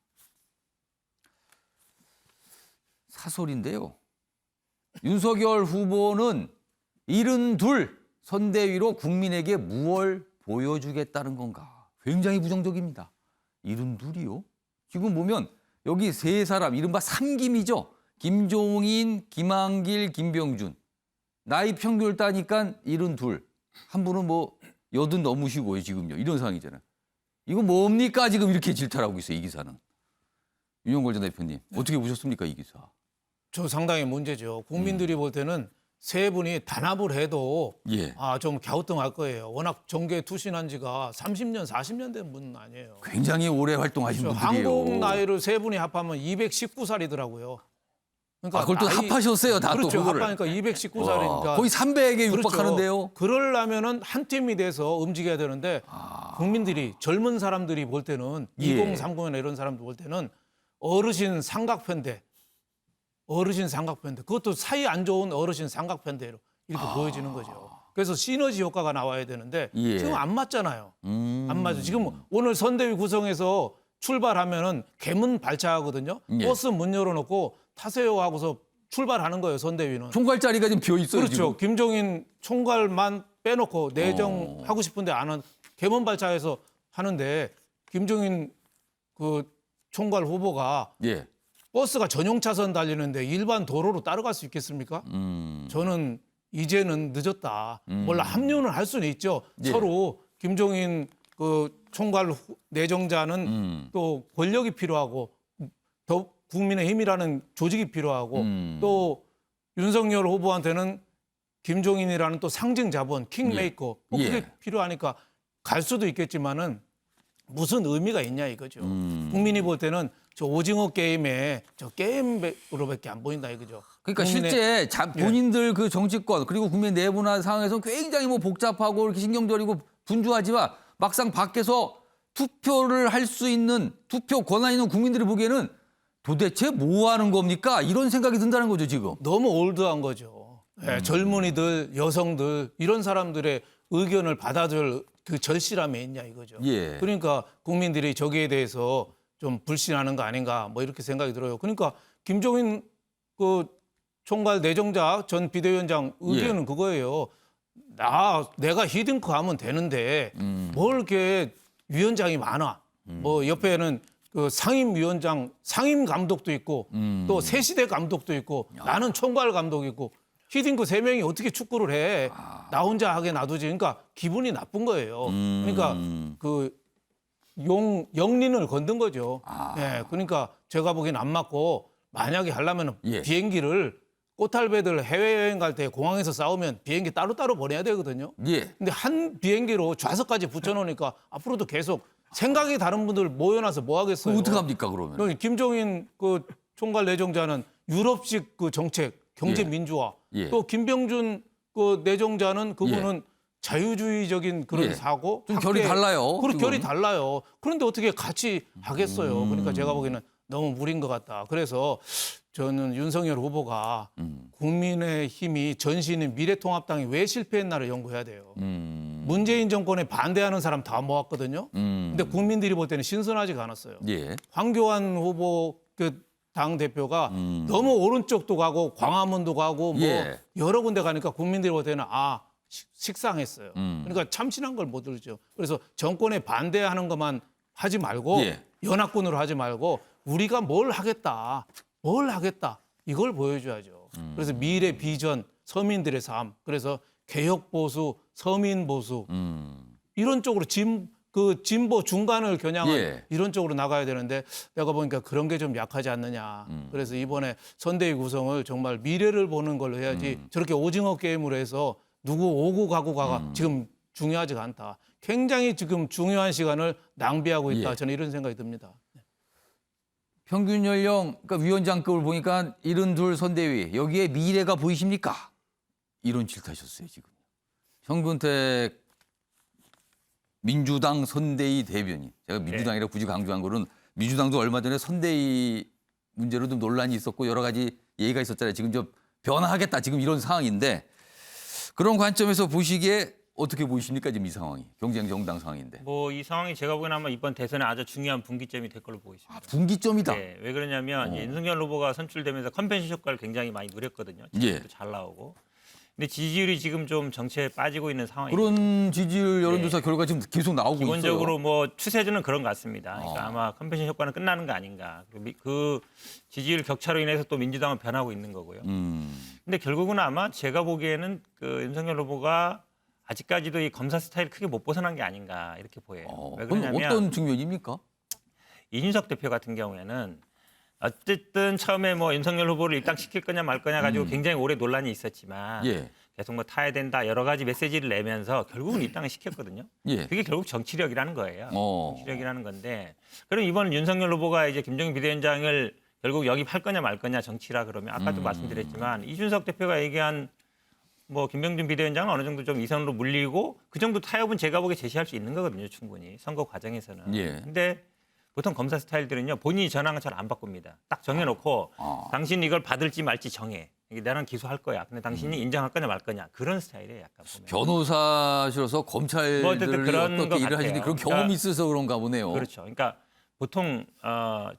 사설인데요. 윤석열 후보는 72 선대위로 국민에게 무엇을 보여주겠다는 건가. 굉장히 부정적입니다. 72이요? 지금 보면 여기 세 사람 이른바 삼김이죠. 김종인, 김한길, 김병준. 나이 평균을 따니까 72. 한 분은 뭐 80 넘으시고요, 지금요. 이런 상황이잖아요. 이거 뭡니까? 지금 이렇게 질타하고 있어요, 이 기사는. 윤영걸 전 대표님, 어떻게 보셨습니까, 이 기사? 저 상당히 문제죠. 국민들이 볼 때는 세 분이 단합을 해도 예. 좀 갸우뚱할 거예요. 워낙 정계에 투신한 지가 30년, 40년 된 분은 아니에요. 굉장히 오래 활동하신 분들이에요. 한국 나이를 세 분이 합하면 219살이더라고요. 그러니까 그걸 또 합하셨어요, 다 그렇죠. 또 그거를. 합하니까 219살이니까 거의 300에 육박하는데요. 그렇죠. 그러려면은 한 팀이 돼서 움직여야 되는데 국민들이 젊은 사람들이 볼 때는 예. 2030이나 이런 사람들 볼 때는 어르신 삼각편대 그것도 사이 안 좋은 어르신 삼각편대로 이렇게 보여지는 거죠. 그래서 시너지 효과가 나와야 되는데 예. 지금 안 맞잖아요. 안 맞아. 지금 오늘 선대위 구성에서 출발하면은 개문 발차하거든요. 예. 버스 문 열어놓고 타세요 하고서 출발하는 거예요. 선대위는. 총괄 자리가 좀 비어 있어요. 그렇죠. 지금. 김종인 총괄만 빼놓고 내정 하고 싶은데 안 한 개문 발차에서 하는데 김종인 그 총괄 후보가 예. 버스가 전용 차선 달리는데 일반 도로로 따라갈 수 있겠습니까? 저는 이제는 늦었다. 몰라 합류는 할 수는 있죠. 예. 서로 김종인 그 총괄 내정자는 또 권력이 필요하고 더 국민의힘이라는 조직이 필요하고 또 윤석열 후보한테는 김종인이라는 또 상징 자본, 킹메이커 뭐 그게 예. 필요하니까 갈 수도 있겠지만은 무슨 의미가 있냐 이거죠. 국민이 볼 때는 저 오징어 게임에 저 게임으로밖에 안 보인다 이거죠. 그러니까 국민의- 실제 본인들 그 정치권 그리고 국민 내부나 상황에서 굉장히 뭐 복잡하고 이렇게 신경절이고 분주하지만 막상 밖에서 투표를 할 수 있는 투표 권한 있는 국민들이 보기에는 도대체 뭐 하는 겁니까? 이런 생각이 든다는 거죠, 지금. 너무 올드한 거죠. 젊은이들, 여성들 이런 사람들의 의견을 받아줄 그 절실함이 있냐 이거죠. 예. 그러니까 국민들이 저기에 대해서 좀 불신하는 거 아닌가 뭐 이렇게 생각이 들어요. 그러니까 김종인 그 총괄 내정자 전 비대위원장 의견은 그거예요. 내가 히딩크 하면 되는데 뭘 이렇게 위원장이 많아. 뭐 옆에는 그 상임위원장, 상임 감독도 있고 또 새시대 감독도 있고 나는 총괄 감독 있고 히딩크 3명이 어떻게 축구를 해. 나 혼자 하게 놔두지. 그러니까 기분이 나쁜 거예요. 그러니까 그 영린을 건든 거죠. 예, 그러니까 제가 보기엔 안 맞고 만약에 하려면 비행기를 꽃탈배들 해외여행 갈 때 공항에서 싸우면 비행기 따로따로 보내야 되거든요. 근데 한 비행기로 좌석까지 붙여놓으니까 앞으로도 계속 생각이 다른 분들 모여놔서 뭐 하겠어요. 어떻게 합니까 그러면? 김종인 그 총괄 내정자는 유럽식 그 정책, 경제 민주화. 또 김병준 그 내정자는 그분은 자유주의적인 그런 사고. 좀 결이 달라요. 그리고 결이 달라요. 그런데 어떻게 같이 하겠어요. 그러니까 제가 보기에는 너무 무리인 것 같다. 그래서 저는 윤석열 후보가 국민의힘이 전신인 미래통합당이 왜 실패했나를 연구해야 돼요. 문재인 정권에 반대하는 사람 다 모았거든요. 근데 국민들이 볼 때는 신선하지가 않았어요. 황교안 후보 그 당 대표가 너무 오른쪽도 가고 광화문도 가고 뭐 여러 군데 가니까 국민들이 볼 때는 식상했어요. 그러니까 참신한 걸 못 들죠. 그래서 정권에 반대하는 것만 하지 말고 연합군으로 하지 말고 우리가 뭘 하겠다 이걸 보여줘야죠. 그래서 미래 비전, 서민들의 삶, 그래서 개혁 보수, 서민 보수 이런 쪽으로 진보 중간을 겨냥한 이런 쪽으로 나가야 되는데 내가 보니까 그런 게 좀 약하지 않느냐. 그래서 이번에 선대위 구성을 정말 미래를 보는 걸로 해야지 저렇게 오징어 게임으로 해서 누구 오고 가고가 지금 중요하지가 않다. 굉장히 지금 중요한 시간을 낭비하고 있다. 저는 이런 생각이 듭니다. 평균 연령, 그러니까 위원장급을 보니까 72 선대위, 여기에 미래가 보이십니까? 이런 질타하셨어요, 지금. 현근택 민주당 선대위 대변인. 제가 민주당이라 굳이 강조한 거는 민주당도 얼마 전에 선대위 문제로 좀 논란이 있었고 여러 가지 얘기가 있었잖아요. 지금 좀 변화하겠다, 지금 이런 상황인데 그런 관점에서 보시기에 어떻게 보이십니까, 지금 이 상황이? 경쟁 정당 상황인데. 뭐 이 상황이 제가 보기에는 아마 이번 대선에 아주 중요한 분기점이 될 걸로 보고 있습니다. 분기점이다. 네, 왜 그러냐면 윤석열 후보가 선출되면서 컨벤션 효과를 굉장히 많이 누렸거든요. 지지율도 잘 나오고. 근데 지지율이 지금 좀 정체에 빠지고 있는 상황이에요. 그런 지지율 여론조사 결과 지금 계속 나오고 있어요. 기본적으로 뭐 추세주는 그런 것 같습니다. 그러니까 아마 컨벤션 효과는 끝나는 거 아닌가. 그 지지율 격차로 인해서 또 민주당은 변하고 있는 거고요. 근데 결국은 아마 제가 보기에는 그 윤석열 후보가 아직까지도 이 검사 스타일 크게 못 벗어난 게 아닌가 이렇게 보여요. 왜 그러냐면 어떤 측면입니까? 이준석 대표 같은 경우에는 어쨌든 처음에 뭐 윤석열 후보를 입당시킬 거냐 말 거냐 가지고 굉장히 오래 논란이 있었지만 계속 뭐 타야 된다 여러 가지 메시지를 내면서 결국은 입당을 시켰거든요. 그게 결국 정치력이라는 거예요. 정치력이라는 건데 그럼 이번 윤석열 후보가 이제 김종인 비대위원장을 결국 영입할 거냐 말 거냐 정치라 그러면 아까도 말씀드렸지만 이준석 대표가 얘기한 뭐 김병준 비대위원장은 어느 정도 좀 이선으로 물리고 그 정도 타협은 제가 보기에 제시할 수 있는 거거든요. 충분히 선거 과정에서는. 근데 보통 검사 스타일들은요. 본인이 전화는 잘 안 바꿉니다. 딱 정해놓고 당신 이걸 받을지 말지 정해. 이게 나는 기소할 거야. 근데 당신이 인정할 거냐 말 거냐. 그런 스타일이에요. 약간 보면. 변호사시로서 검찰들이 뭐 그런 어떻게 일을 하시는데 그런 경험이 그러니까, 있어서 그런가 보네요. 그렇죠. 그러니까 보통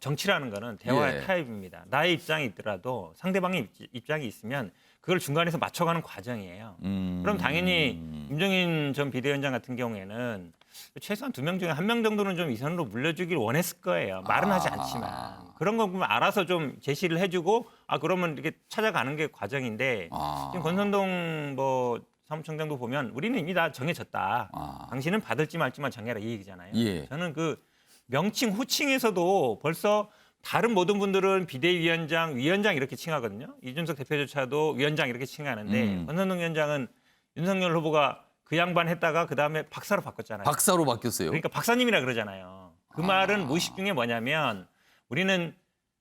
정치라는 거는 대화의 타협입니다. 나의 입장이 있더라도 상대방의 입장이 있으면 그걸 중간에서 맞춰가는 과정이에요. 그럼 당연히 김종인 전 비대위원장 같은 경우에는 최소한 2명 중에 1명 정도는 좀 이선으로 물려주길 원했을 거예요. 말은 하지 않지만. 그런 거 보면 알아서 좀 제시를 해주고 그러면 이렇게 찾아가는 게 과정인데 지금 권선동 뭐 사무총장도 보면 우리는 이미 다 정해졌다. 당신은 받을지 말지만 정해라 이 얘기잖아요. 저는 그 명칭 호칭에서도 벌써 다른 모든 분들은 비대위원장, 위원장 이렇게 칭하거든요. 이준석 대표조차도 위원장 이렇게 칭하는데 권선동 위원장은 윤석열 후보가 그 양반 했다가 그다음에 박사로 바꿨잖아요. 박사로 바뀌었어요. 그러니까 박사님이라 그러잖아요. 그 말은 무의식 중에 뭐냐면 우리는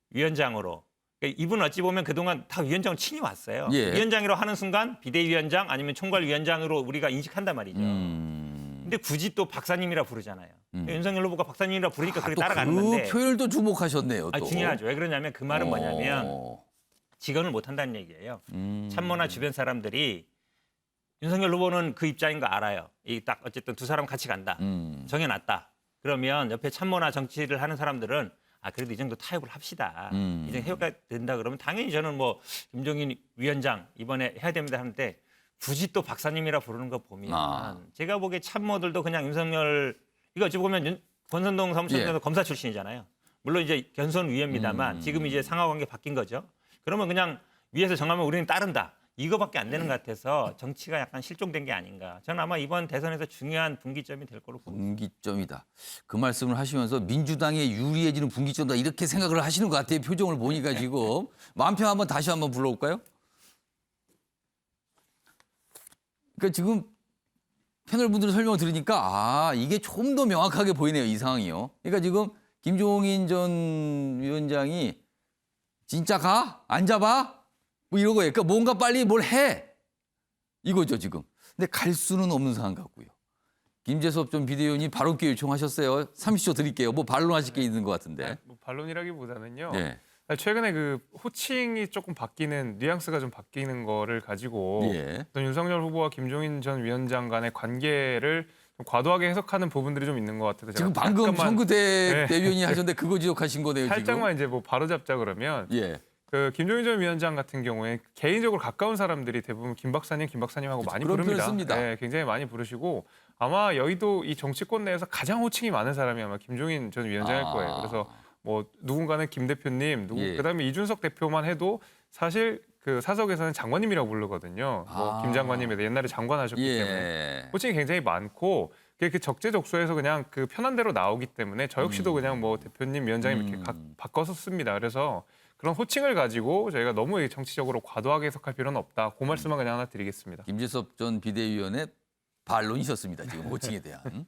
위원장으로 그러니까 이분 어찌 보면 그동안 다 위원장을 칭해 왔어요. 위원장으로 하는 순간 비대위원장 아니면 총괄위원장으로 우리가 인식한단 말이죠. 근데 굳이 또 박사님이라 부르잖아요. 윤석열 후보가 박사님이라 부르니까 그렇게 따라가는 건데. 그 표현도 주목하셨네요. 또. 중요하죠. 왜 그러냐면 그 말은 뭐냐면 직언을 못 한다는 얘기예요. 참모나 주변 사람들이 윤석열 후보는 그 입장인 거 알아요. 이 딱 어쨌든 두 사람 같이 간다. 정해놨다. 그러면 옆에 참모나 정치를 하는 사람들은 아 그래도 이 정도 타협을 합시다. 이제 해가 된다 그러면 당연히 저는 뭐 김종인 위원장 이번에 해야 됩니다 하는데 굳이 또 박사님이라 부르는 거 보면 제가 보기에 참모들도 그냥 윤석열 이거 어찌 보면 권선동 사무총장도 검사 출신이잖아요. 물론 이제 견선위입니다만 지금 이제 상하관계 바뀐 거죠. 그러면 그냥 위에서 정하면 우리는 따른다. 이거밖에 안 되는 것 같아서 정치가 약간 실종된 게 아닌가. 저는 아마 이번 대선에서 중요한 분기점이 될 거로 봅니다. 분기점이다. 그 말씀을 하시면서 민주당에 유리해지는 분기점이다 이렇게 생각을 하시는 것 같아요. 표정을 보니까 지금. 마음표 한번 다시 한번 불러올까요? 그러니까 지금 패널분들 설명을 들으니까 이게 좀 더 명확하게 보이네요. 이 상황이요. 그러니까 지금 김종인 전 위원장이 진짜 가? 안 잡아? 뭐 이런 거예요. 그러니까 뭔가 빨리 뭘 해. 이거죠, 지금. 근데 갈 수는 없는 상황 같고요. 김재섭 전 비대위원이 발언기회 요청하셨어요. 30초 드릴게요. 뭐 반론하실 게 있는 것 같은데. 뭐 반론이라기보다는요. 네. 최근에 그 호칭이 조금 바뀌는 뉘앙스가 좀 바뀌는 거를 가지고 어떤 윤석열 후보와 김종인 전 위원장 간의 관계를 좀 과도하게 해석하는 부분들이 좀 있는 것 같아서 지금 방금 성구대 대변인이 하셨는데 그거 지적하신 거네요. 살짝만 지금. 이제 뭐 바로잡자 그러면 그 김종인 전 위원장 같은 경우에 개인적으로 가까운 사람들이 대부분 김 박사님하고 많이 그런 부릅니다. 표현을 씁니다. 네, 굉장히 많이 부르시고 아마 여의도 이 정치권 내에서 가장 호칭이 많은 사람이 아마 김종인 전 위원장일 거예요. 그래서 뭐 누군가는 김 대표님, 그다음에 이준석 대표만 해도 사실 그 사석에서는 장관님이라고 부르거든요. 뭐 김 장관님에 옛날에 장관하셨기 때문에 호칭이 굉장히 많고 그게 그 적재적소에서 그냥 그 편한 대로 나오기 때문에 저 역시도 그냥 뭐 대표님, 위원장님 이렇게 바꿔서 씁니다. 그래서 그런 호칭을 가지고 저희가 너무 정치적으로 과도하게 해석할 필요는 없다. 그 말씀만 그냥 하나 드리겠습니다. 김재섭 전 비대위원의 반론이 있었습니다. 지금 호칭에 대한.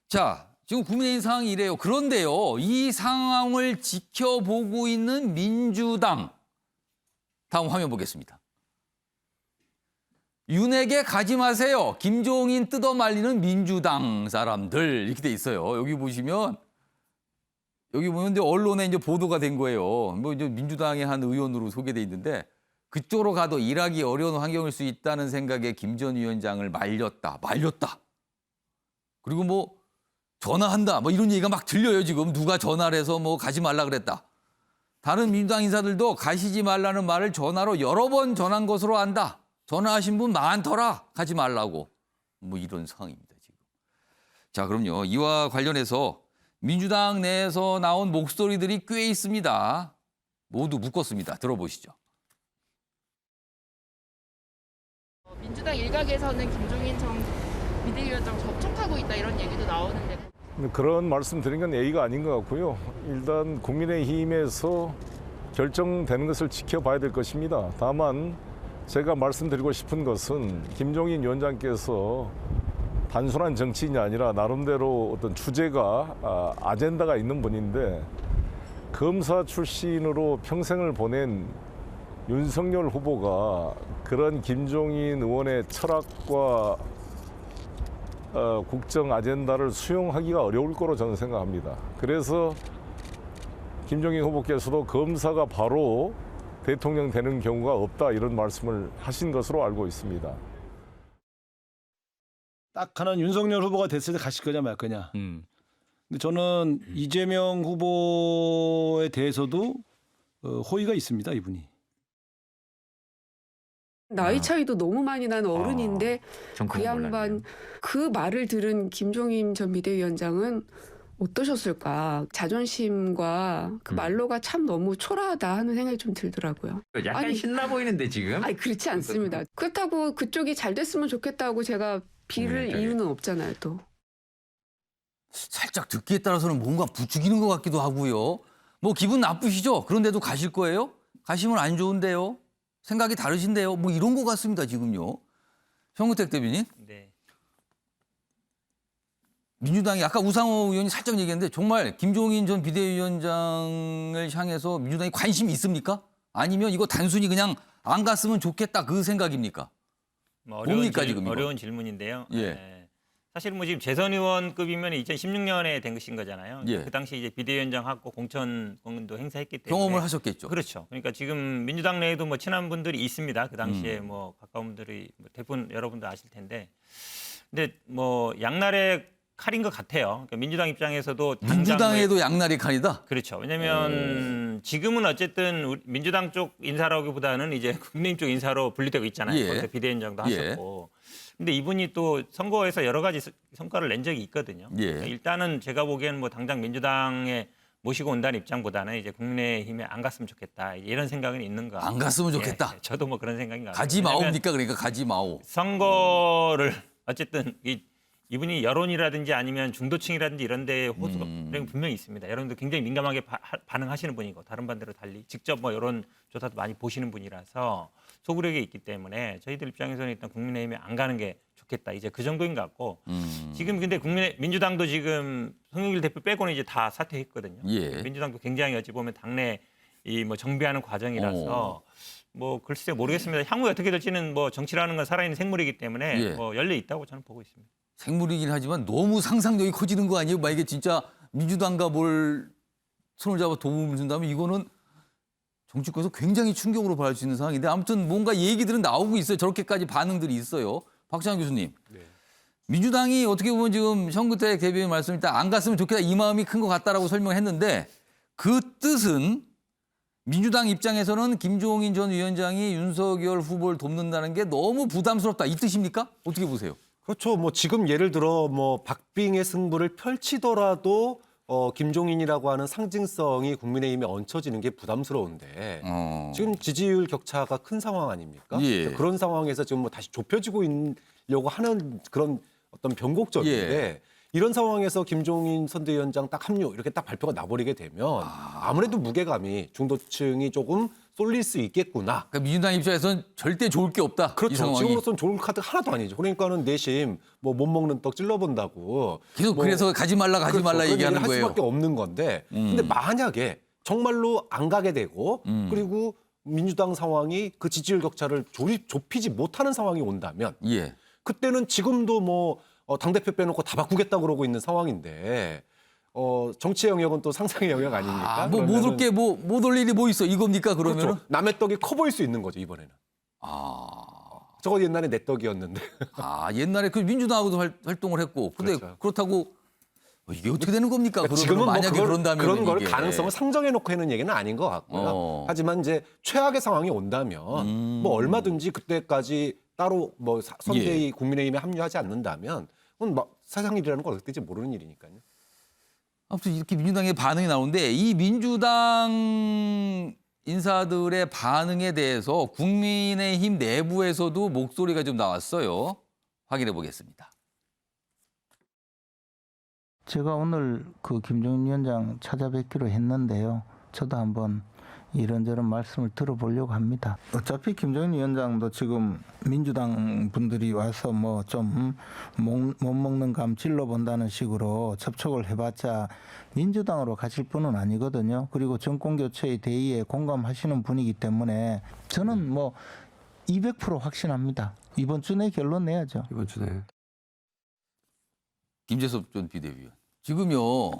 자, 지금 국민의힘 상황이 이래요. 그런데요, 이 상황을 지켜보고 있는 민주당. 다음 화면 보겠습니다. 윤핵에 가지 마세요. 김종인 뜯어말리는 민주당 사람들 이렇게 돼 있어요. 여기 보면 이제 언론에 이제 보도가 된 거예요. 뭐 이제 민주당의 한 의원으로 소개돼 있는데 그쪽으로 가도 일하기 어려운 환경일 수 있다는 생각에 김 전 위원장을 말렸다. 그리고 뭐 전화한다. 뭐 이런 얘기가 막 들려요. 지금 누가 전화를 해서 뭐 가지 말라 그랬다. 다른 민주당 인사들도 가시지 말라는 말을 전화로 여러 번 전한 것으로 안다. 전화하신 분 많더라. 가지 말라고. 뭐 이런 상황입니다. 지금. 자, 그럼요. 이와 관련해서 민주당 내에서 나온 목소리들이 꽤 있습니다. 모두 묶었습니다. 들어보시죠. 민주당 일각에서는 김종인 전 비대위원장 접촉하고 있다 이런 얘기도 나오는데 그런 말씀 드린 건 예의가 아닌 것 같고요. 일단 국민의힘에서 결정되는 것을 지켜봐야 될 것입니다. 다만 제가 말씀드리고 싶은 것은 김종인 위원장께서 단순한 정치인이 아니라 나름대로 어떤 주제가 아젠다가 있는 분인데 검사 출신으로 평생을 보낸 윤석열 후보가 그런 김종인 의원의 철학과 국정 아젠다를 수용하기가 어려울 거로 저는 생각합니다. 그래서 김종인 후보께서도 검사가 바로 대통령 되는 경우가 없다 이런 말씀을 하신 것으로 알고 있습니다. 딱 하나 윤석열 후보가 됐을 때 가실 거냐 말 거냐. 근데 저는 이재명 후보에 대해서도 호의가 있습니다, 이분이. 나이 차이도 너무 많이 난 어른인데 그 양반 그 말을 들은 김종인 전 비대위원장은 어떠셨을까? 자존심과 그 말로가 참 너무 초라하다 하는 생각이 좀 들더라고요. 약간 신나 보이는데 지금? 아니 그렇지 않습니다. 그렇다고 그쪽이 잘 됐으면 좋겠다고 제가 빌을 이유는 없잖아요, 또. 살짝 듣기에 따라서는 뭔가 부추기는 것 같기도 하고요. 뭐 기분 나쁘시죠? 그런데도 가실 거예요? 가시면 안 좋은데요? 생각이 다르신데요? 뭐 이런 것 같습니다, 지금요. 현근택 대변인. 네. 민주당이 아까 우상호 의원이 살짝 얘기했는데 정말 김종인 전 비대위원장을 향해서 민주당이 관심이 있습니까? 아니면 이거 단순히 그냥 안 갔으면 좋겠다 그 생각입니까? 뭐 뭡니까 지금 이거? 어려운 질문인데요. 예. 사실 뭐 지금 재선 의원급이면 2016년에 된 것인 거잖아요. 예. 그 당시 이제 비대위원장하고 공천도 행사했기 때문에 경험을 하셨겠죠. 그렇죠. 그러니까 지금 민주당 내에도 뭐 친한 분들이 있습니다. 그 당시에 뭐 가까운 분들이 대부분 여러분도 아실 텐데, 근데 뭐 양날의 칼인 것 같아요. 그러니까 민주당 입장에서도 민주당에도 양날의 칼이다. 그렇죠. 왜냐하면 지금은 어쨌든 민주당 쪽 인사라기보다는 이제 국민의힘 쪽 인사로 분리되고 있잖아요. 예. 거기서 비대위원장도 예. 하셨고. 근데 이분이 또 선거에서 여러 가지 성과를 낸 적이 있거든요. 예. 그러니까 일단은 제가 보기에는 뭐 당장 민주당에 모시고 온다는 입장보다는 이제 국민의힘에 안 갔으면 좋겠다 이런 생각은 있는 거 같아요. 안 갔으면 좋겠다. 예, 저도 뭐 그런 생각인 것 같아요. 가지 마오입니까? 그러니까 가지 마오. 선거를 어쨌든 이분이 여론이라든지 아니면 중도층이라든지 이런 데에 호소가 분명히 있습니다. 여러분들 굉장히 민감하게 반응하시는 분이고 다른 반대로 달리 직접 뭐 여론 조사도 많이 보시는 분이라서 소구력이 있기 때문에 저희들 입장에서는 일단 국민의힘에 안 가는 게 좋겠다. 이제 그 정도인 것 같고 지금 근데 민주당도 지금 송영길 대표 빼고는 이제 다 사퇴했거든요. 예. 민주당도 굉장히 어찌 보면 당내 이 뭐 정비하는 과정이라서 뭐 글쎄 모르겠습니다. 향후에 어떻게 될지는 뭐 정치라는 건 살아있는 생물이기 때문에 예. 뭐 열려 있다고 저는 보고 있습니다. 생물이긴 하지만 너무 상상력이 커지는 거 아니에요? 만약에 진짜 민주당과 뭘 손을 잡아 도움을 준다면 이거는 정치권에서 굉장히 충격으로 받을 수 있는 상황인데 아무튼 뭔가 얘기들은 나오고 있어요. 저렇게까지 반응들이 있어요. 박찬환 교수님. 네. 민주당이 어떻게 보면 지금 현근택 대변인 말씀 일단 안 갔으면 좋겠다 이 마음이 큰 것 같다라고 설명했는데 그 뜻은 민주당 입장에서는 김종인 전 위원장이 윤석열 후보를 돕는다는 게 너무 부담스럽다 이 뜻입니까? 어떻게 보세요? 그렇죠. 뭐 지금 예를 들어 뭐 박빙의 승부를 펼치더라도 김종인이라고 하는 상징성이 국민의힘에 얹혀지는 게 부담스러운데 지금 지지율 격차가 큰 상황 아닙니까? 예. 그런 상황에서 지금 뭐 다시 좁혀지고 있려고 하는 그런 어떤 변곡점인데 예. 이런 상황에서 김종인 선대위원장 딱 합류 이렇게 딱 발표가 나버리게 되면 아무래도 무게감이 중도층이 조금 쏠릴 수 있겠구나. 그러니까 민주당 입장에서는 절대 좋을 게 없다. 그렇죠. 이 상황이. 지금으로서는 좋은 카드 하나도 아니죠. 그러니까는 내심 뭐 못 먹는 떡 찔러본다고. 계속 그래서 가지 말라 그렇죠. 얘기하는 할 거예요. 수밖에 없는 건데. 근데 만약에 정말로 안 가게 되고 그리고 민주당 상황이 그 지지율 격차를 좁히지 못하는 상황이 온다면 예. 그때는 지금도 뭐 당대표 빼놓고 다 바꾸겠다고 그러고 있는 상황인데 정치의 영역은 또 상상의 영역 아닙니까? 뭐 못 올 게 못 올 일이 뭐 있어 이겁니까 그러면은? 그렇죠. 남의 떡이 커 보일 수 있는 거죠 이번에는. 저거 옛날에 내 떡이었는데. 옛날에 그 민주당하고도 활동을 했고 근데 그렇죠. 그렇다고 이게 어떻게 되는 겁니까? 그러니까 그러면 지금은 만약에 그런다면 그런 걸 이게. 가능성을 상정해 놓고 하는 얘기는 아닌 것 같고요. 하지만 이제 최악의 상황이 온다면 뭐 얼마든지 그때까지 따로 뭐 선대위 국민의힘에 합류하지 않는다면 그건 막 사상일이라는 걸 어떻게 될지 모르는 일이니까요. 아무튼 이렇게 민주당의 반응이 나오는데 이 민주당 인사들의 반응에 대해서 국민의힘 내부에서도 목소리가 좀 나왔어요. 확인해 보겠습니다. 제가 오늘 그 김종인 위원장 찾아뵙기로 했는데요. 저도 한번 이런저런 말씀을 들어보려고 합니다. 어차피 김종인 위원장도 지금 민주당 분들이 와서 뭐 좀 못 먹는 감 찔러본다는 식으로 접촉을 해봤자 민주당으로 가실 분은 아니거든요. 그리고 정권교체의 대의에 공감하시는 분이기 때문에 저는 뭐 200% 확신합니다. 이번 주 내 결론 내야죠. 이번 주 내. 김재섭 전 비대위원. 지금요.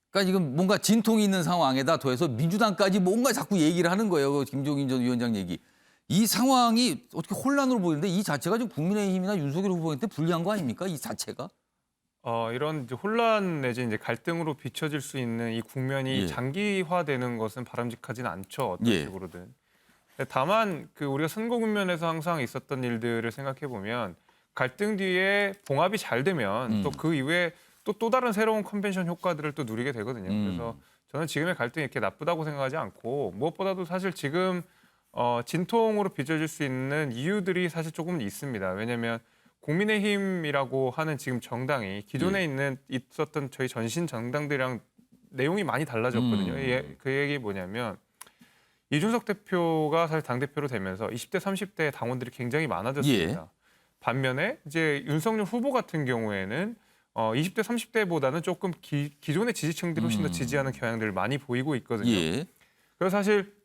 그러니까 지금 뭔가 진통이 있는 상황에다 더해서 민주당까지 뭔가 자꾸 얘기를 하는 거예요. 김종인 전 위원장 얘기. 이 상황이 어떻게 혼란으로 보이는데 이 자체가 좀 국민의힘이나 윤석열 후보한테 불리한 거 아닙니까? 이 자체가? 이런 이제 혼란 내지 이제 갈등으로 비춰질 수 있는 이 국면이 장기화되는 것은 바람직하지는 않죠. 어떤 식으로든. 다만 우리가 선거 국면에서 항상 있었던 일들을 생각해 보면 갈등 뒤에 봉합이 잘 되면 또 그 이후에 또 다른 새로운 컨벤션 효과들을 또 누리게 되거든요. 그래서 저는 지금의 갈등이 이렇게 나쁘다고 생각하지 않고 무엇보다도 사실 지금 진통으로 빚어질 수 있는 이유들이 사실 조금 있습니다. 왜냐하면 국민의힘이라고 하는 지금 정당이 기존에 있었던 저희 전신 정당들이랑 내용이 많이 달라졌거든요. 그 얘기 뭐냐면 이준석 대표가 사실 당대표로 되면서 20대, 30대 당원들이 굉장히 많아졌습니다. 반면에 이제 윤석열 후보 같은 경우에는 20대, 30대보다는 조금 기존의 지지층들이 훨씬 더 지지하는 경향들을 많이 보이고 있거든요. 그래서 사실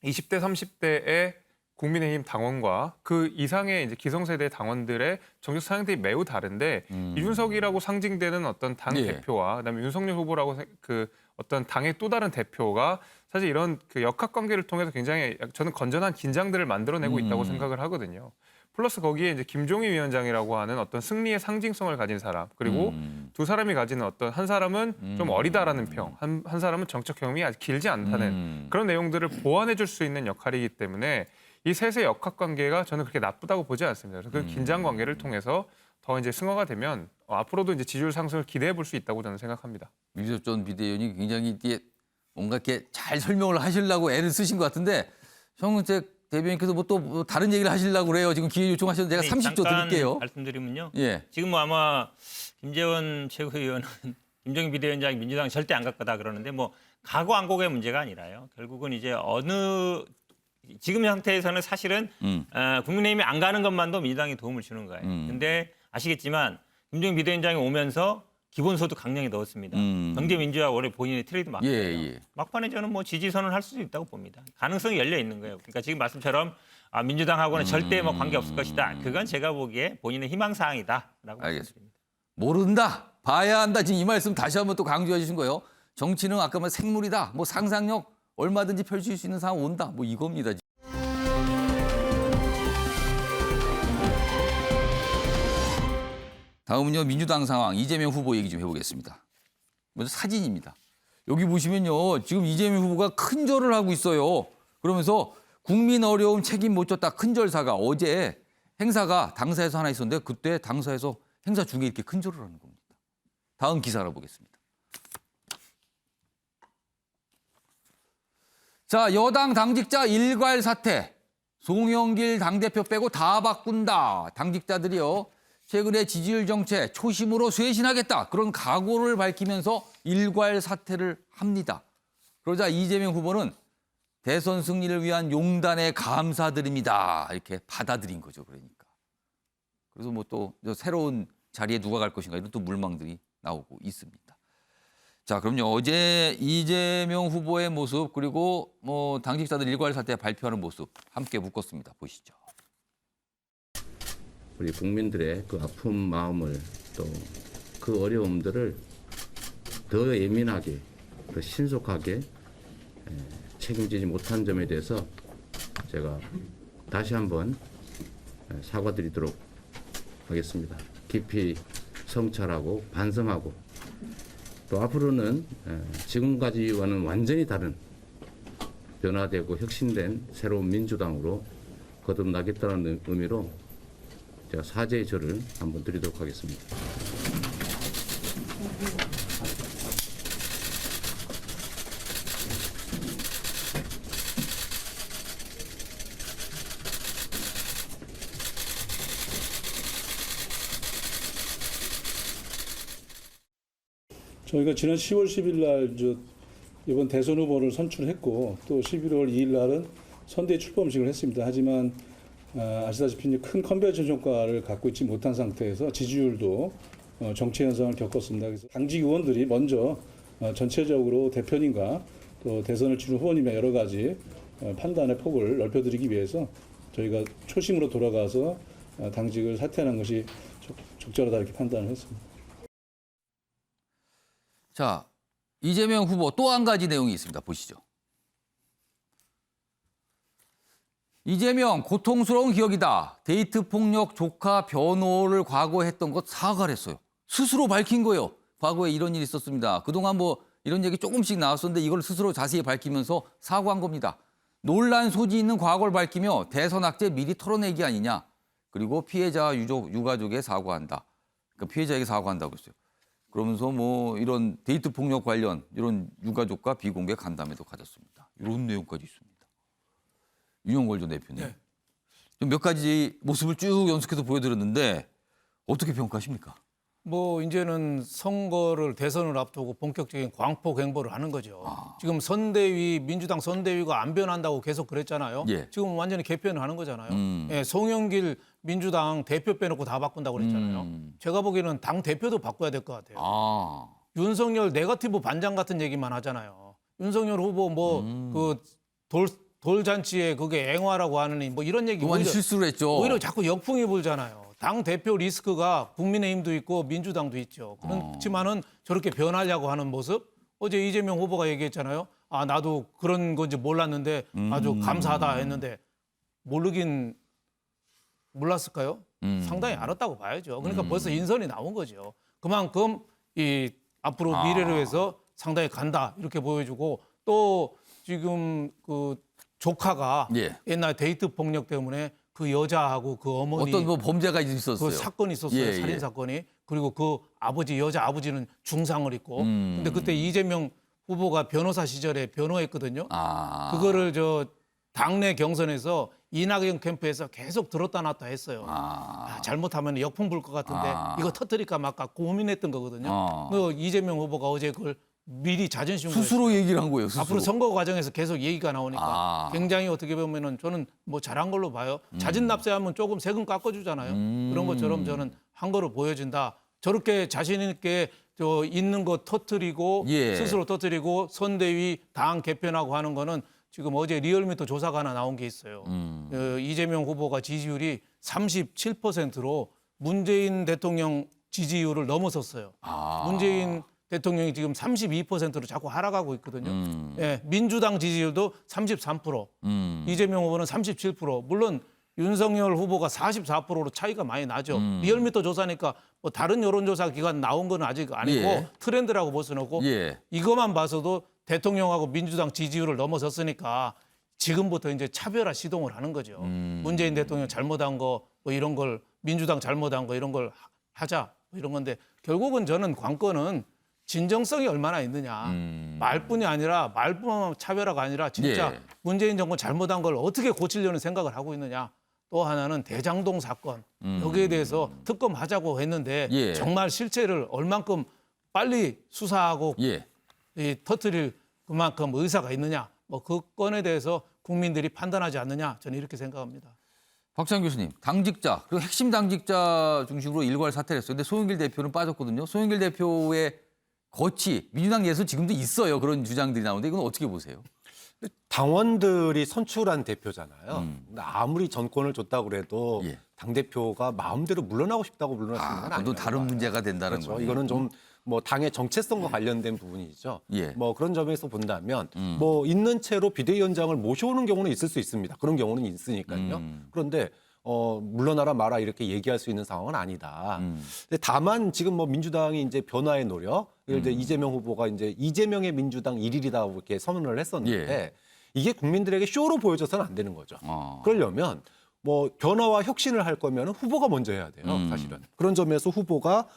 20대, 30대의 국민의힘 당원과 그 이상의 이제 기성세대 당원들의 정책 상향들이 매우 다른데 이준석이라고 상징되는 어떤 당 대표와 그다음에 윤석열 후보라고 그 어떤 당의 또 다른 대표가 사실 이런 그 역학 관계를 통해서 굉장히 저는 건전한 긴장들을 만들어내고 있다고 생각을 하거든요. 플러스 거기에 이제 김종인 위원장이라고 하는 어떤 승리의 상징성을 가진 사람, 그리고 두 사람이 가지는 어떤 한 사람은 좀 어리다라는 평, 한 사람은 정책 경험이 아직 길지 않다는 그런 내용들을 보완해 줄 수 있는 역할이기 때문에 이 셋의 역학 관계가 저는 그렇게 나쁘다고 보지 않습니다. 그래서 그 긴장 관계를 통해서 더 이제 승화가 되면 앞으로도 이제 지지율 상승을 기대해 볼 수 있다고 저는 생각합니다. 유재석 전 비대위원이 굉장히 이게 뭔가 이렇게 잘 설명을 하시려고 애를 쓰신 것 같은데 정은택 대변인께서 뭐 또 다른 얘기를 하시려고 그래요. 지금 기회 요청하셨는데 제가 30초 드릴게요. 말씀드리면요. 예. 지금 뭐 아마 김재원 최고위원은 김종인 비대위원장이 민주당 절대 안 갈 거다 그러는데 뭐 가고 안 고의 문제가 아니라요. 결국은 이제 지금 상태에서는 사실은 국민의힘이 안 가는 것만도 민주당에 도움을 주는 거예요. 근데 아시겠지만 김종인 비대위원장이 오면서 기본소득 강령에 넣었습니다. 경제민주화 원래 본인의 트레이드 마크예요. 막판에 저는 뭐 지지선언을 할 수도 있다고 봅니다. 가능성이 열려 있는 거예요. 그러니까 지금 말씀처럼 민주당하고는 절대 뭐 관계 없을 것이다. 그건 제가 보기에 본인의 희망사항이다라고 말씀드립니다. 모른다, 봐야 한다. 지금 이 말씀 다시 한번 또 강조해 주신 거예요. 정치는 아까 뭐 생물이다, 뭐 상상력 얼마든지 펼칠 수 있는 상황 온다. 뭐 이겁니다. 다음은요, 민주당 상황, 이재명 후보 얘기 좀 해보겠습니다. 먼저 사진입니다. 여기 보시면요, 지금 이재명 후보가 큰절을 하고 있어요. 그러면서 국민 어려움 책임 못 졌다 큰절사가 어제 행사가 당사에서 하나 있었는데 그때 당사에서 행사 중에 이렇게 큰절을 하는 겁니다. 다음 기사 알아보겠습니다. 자, 여당 당직자 일괄 사퇴. 송영길 당대표 빼고 다 바꾼다. 당직자들이요. 최근에 지지율 정책 초심으로 쇄신하겠다. 그런 각오를 밝히면서 일괄 사퇴를 합니다. 그러자 이재명 후보는 대선 승리를 위한 용단에 감사드립니다. 이렇게 받아들인 거죠. 그러니까. 그래서 뭐 또 새로운 자리에 누가 갈 것인가 이런 또 물망들이 나오고 있습니다. 자, 그럼요. 어제 이재명 후보의 모습 그리고 뭐 당직자들 일괄 사퇴 발표하는 모습 함께 묶었습니다. 보시죠. 우리 국민들의 그 아픈 마음을 또 그 어려움들을 더 예민하게, 더 신속하게 책임지지 못한 점에 대해서 제가 다시 한번 사과드리도록 하겠습니다. 깊이 성찰하고 반성하고 또 앞으로는 지금까지와는 완전히 다른 변화되고 혁신된 새로운 민주당으로 거듭나겠다는 의미로 제가 사죄의 절을 한번 드리도록 하겠습니다. 저희가 지난 10월 10일 날 이번 대선 후보를 선출했고 또 11월 2일 날은 선대위 출범식을 했습니다. 하지만 아시다시피 큰 컨벤션 효과를 갖고 있지 못한 상태에서 지지율도 정체 현상을 겪었습니다. 그래서 당직 의원들이 먼저 전체적으로 대표님과 또 대선을 치른 후보님의 여러 가지 판단의 폭을 넓혀드리기 위해서 저희가 초심으로 돌아가서 당직을 사퇴하는 것이 적절하다 이렇게 판단을 했습니다. 자, 이재명 후보 또 한 가지 내용이 있습니다. 보시죠. 이재명 고통스러운 기억이다. 데이트 폭력 조카 변호를 과거에 했던 것 사과를 했어요. 스스로 밝힌 거예요. 과거에 이런 일이 있었습니다. 그동안 뭐 이런 얘기 조금씩 나왔었는데 이걸 스스로 자세히 밝히면서 사과한 겁니다. 논란 소지 있는 과거를 밝히며 대선 악재 미리 털어내기 아니냐. 그리고 피해자 유가족에 사과한다. 그러니까 피해자에게 사과한다고 했어요. 그러면서 뭐 이런 데이트 폭력 관련 이런 유가족과 비공개 간담회도 가졌습니다. 이런 내용까지 있습니다. 윤영걸 전 대표님. 네. 좀 몇 가지 모습을 쭉 연속해서 보여드렸는데 어떻게 평가하십니까? 뭐 이제는 선거를 대선을 앞두고 본격적인 광폭 행보를 하는 거죠. 지금 선대위 민주당 선대위가 안 변한다고 계속 그랬잖아요. 예. 지금 완전히 개편을 하는 거잖아요. 예, 송영길 민주당 대표 빼놓고 다 바꾼다고 그랬잖아요. 제가 보기에는 당 대표도 바꿔야 될 것 같아요. 윤석열 네거티브 반장 같은 얘기만 하잖아요. 윤석열 후보 뭐 그 돌잔치에 그게 앵화라고 하느니 뭐 이런 얘기 그만 실수를 했죠. 오히려 자꾸 역풍이 불잖아요. 당 대표 리스크가 국민의힘도 있고 민주당도 있죠. 그렇지만은 저렇게 변하려고 하는 모습 어제 이재명 후보가 얘기했잖아요. 아 나도 그런 건지 몰랐는데 아주 감사하다 했는데 모르긴 몰랐을까요? 상당히 알았다고 봐야죠. 그러니까 벌써 인선이 나온 거죠. 그만큼 이 앞으로 미래를 위해서 상당히 간다 이렇게 보여주고 또 지금 그 조카가 예. 옛날 데이트 폭력 때문에 그 여자하고 그 어머니 어떤 뭐 범죄가 있었어요. 그 사건이 있었어요. 예, 살인 예. 사건이. 그리고 그 아버지 여자 아버지는 중상을 입고. 근데 그때 이재명 후보가 변호사 시절에 변호했거든요. 그거를 저 당내 경선에서 이낙연 캠프에서 계속 들었다 놨다 했어요. 잘못하면 역풍 불 것 같은데 이거 터뜨릴까 말까 고민했던 거거든요. 그 이재명 후보가 어제 그걸 미리 자존심 스스로 얘기를 한 거예요. 스스로. 앞으로 선거 과정에서 계속 얘기가 나오니까 굉장히 어떻게 보면은 저는 뭐 잘한 걸로 봐요. 자진 납세하면 조금 세금 깎아주잖아요. 그런 것처럼 저는 한 거로 보여진다. 저렇게 자신 있게 저 있는 거 터뜨리고 예. 스스로 터뜨리고 선대위 당 개편하고 하는 거는 지금 어제 리얼미터 조사가 하나 나온 게 있어요. 이재명 후보가 지지율이 37%로 문재인 대통령 지지율을 넘어섰어요. 문재인 대통령이 지금 32%로 자꾸 하락하고 있거든요. 예, 민주당 지지율도 33%, 이재명 후보는 37%. 물론 윤석열 후보가 44%로 차이가 많이 나죠. 리얼미터 조사니까 뭐 다른 여론조사 기관 나온 건 아직 아니고 예. 트렌드라고 볼 수는 없고 예. 이것만 봐서도 대통령하고 민주당 지지율을 넘어섰으니까 지금부터 이제 차별화 시동을 하는 거죠. 문재인 대통령 잘못한 거 뭐 이런 걸 민주당 잘못한 거 이런 걸 하자 뭐 이런 건데 결국은 저는 관건은 진정성이 얼마나 있느냐. 말뿐이 아니라 말뿐만 차별화가 아니라 진짜 예. 문재인 정권 잘못한 걸 어떻게 고치려는 생각을 하고 있느냐. 또 하나는 대장동 사건 여기에 대해서 특검하자고 했는데 예. 정말 실체를 얼만큼 빨리 수사하고 예. 터뜨릴 그만큼 의사가 있느냐. 뭐 그 건에 대해서 국민들이 판단하지 않느냐. 저는 이렇게 생각합니다. 박찬 교수님, 당직자 그리고 핵심 당직자 중심으로 일괄 사퇴를 했어요. 근데 소영길 대표는 빠졌거든요. 소영길 대표의 거치 민주당 내에서 지금도 있어요. 그런 주장들이 나오는데 이건 어떻게 보세요? 당원들이 선출한 대표잖아요. 근데 아무리 전권을 줬다고 그래도 예. 당대표가 마음대로 물러나고 싶다고 물러날 수 있는 건 아니에요. 또 다른 문제가 된다는 그렇죠. 거예요. 이거는 좀 뭐 당의 정체성과 관련된 부분이죠. 예. 뭐 그런 점에서 본다면 뭐 있는 채로 비대위원장을 모셔오는 경우는 있을 수 있습니다. 그런 경우는 있으니까요. 그런데 물러나라 마라 이렇게 얘기할 수 있는 상황은 아니다. 근데 다만 지금 뭐 민주당이 이제 변화의 노력, 예를 들어 이재명 후보가 이제 이재명의 민주당 1일이다 이렇게 선언을 했었는데 예. 이게 국민들에게 쇼로 보여져서는 안 되는 거죠. 그러려면 뭐 변화와 혁신을 할 거면 후보가 먼저 해야 돼요. 사실은. 그런 점에서 후보가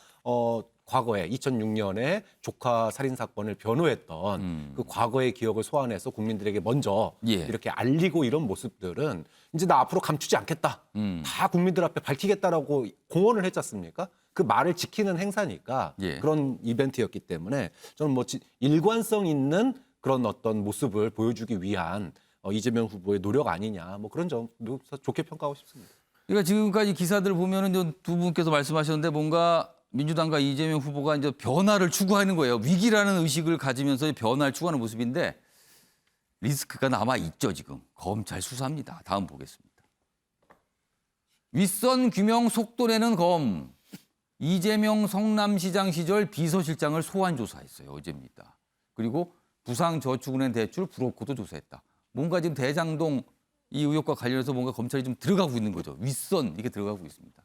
과거에 2006년에 조카 살인 사건을 변호했던 그 과거의 기억을 소환해서 국민들에게 먼저 예. 이렇게 알리고 이런 모습들은 이제 나 앞으로 감추지 않겠다. 다 국민들 앞에 밝히겠다라고 공언을 했지 않습니까? 그 말을 지키는 행사니까 예. 그런 이벤트였기 때문에 저는 뭐 일관성 있는 그런 어떤 모습을 보여주기 위한 이재명 후보의 노력 아니냐. 뭐 그런 점도 좋게 평가하고 싶습니다. 그러니까 지금까지 기사들 보면은 두 분께서 말씀하셨는데 뭔가 민주당과 이재명 후보가 이제 변화를 추구하는 거예요. 위기라는 의식을 가지면서 변화를 추구하는 모습인데 리스크가 남아 있죠, 지금. 검찰 수사입니다. 다음 보겠습니다. 윗선 규명 속도내는 검. 이재명 성남시장 시절 비서실장을 소환 조사했어요. 어제입니다. 그리고 부상저축은행 대출 브로커도 조사했다. 뭔가 지금 대장동 이 의혹과 관련해서 뭔가 검찰이 좀 들어가고 있는 거죠. 윗선 이게 들어가고 있습니다.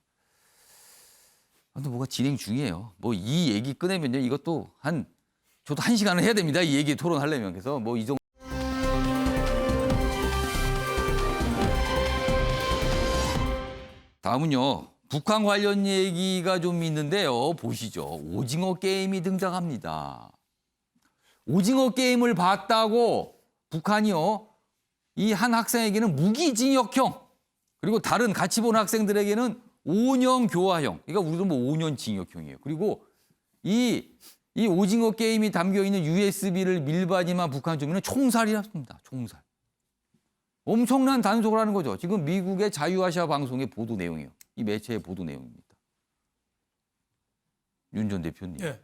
근데 뭐가 진행 중이에요. 뭐 이 얘기 꺼내면요. 이것도 저도 1시간은 해야 됩니다. 이 얘기 토론하려면. 그래서 뭐 이 정도. 다음은요. 북한 관련 얘기가 좀 있는데요. 보시죠. 오징어 게임이 등장합니다. 오징어 게임을 봤다고 북한이요. 이 한 학생에게는 무기징역형 그리고 다른 같이 본 학생들에게는 5년 교화형. 그러니까 우리도 뭐 5년 징역형이에요. 그리고 이 오징어 게임이 담겨있는 USB를 밀반임한 북한 주민은 총살이랍니다. 총살. 엄청난 단속을 하는 거죠. 지금 미국의 자유아시아 방송의 보도 내용이에요. 이 매체의 보도 내용입니다. 윤 전 대표님. 예.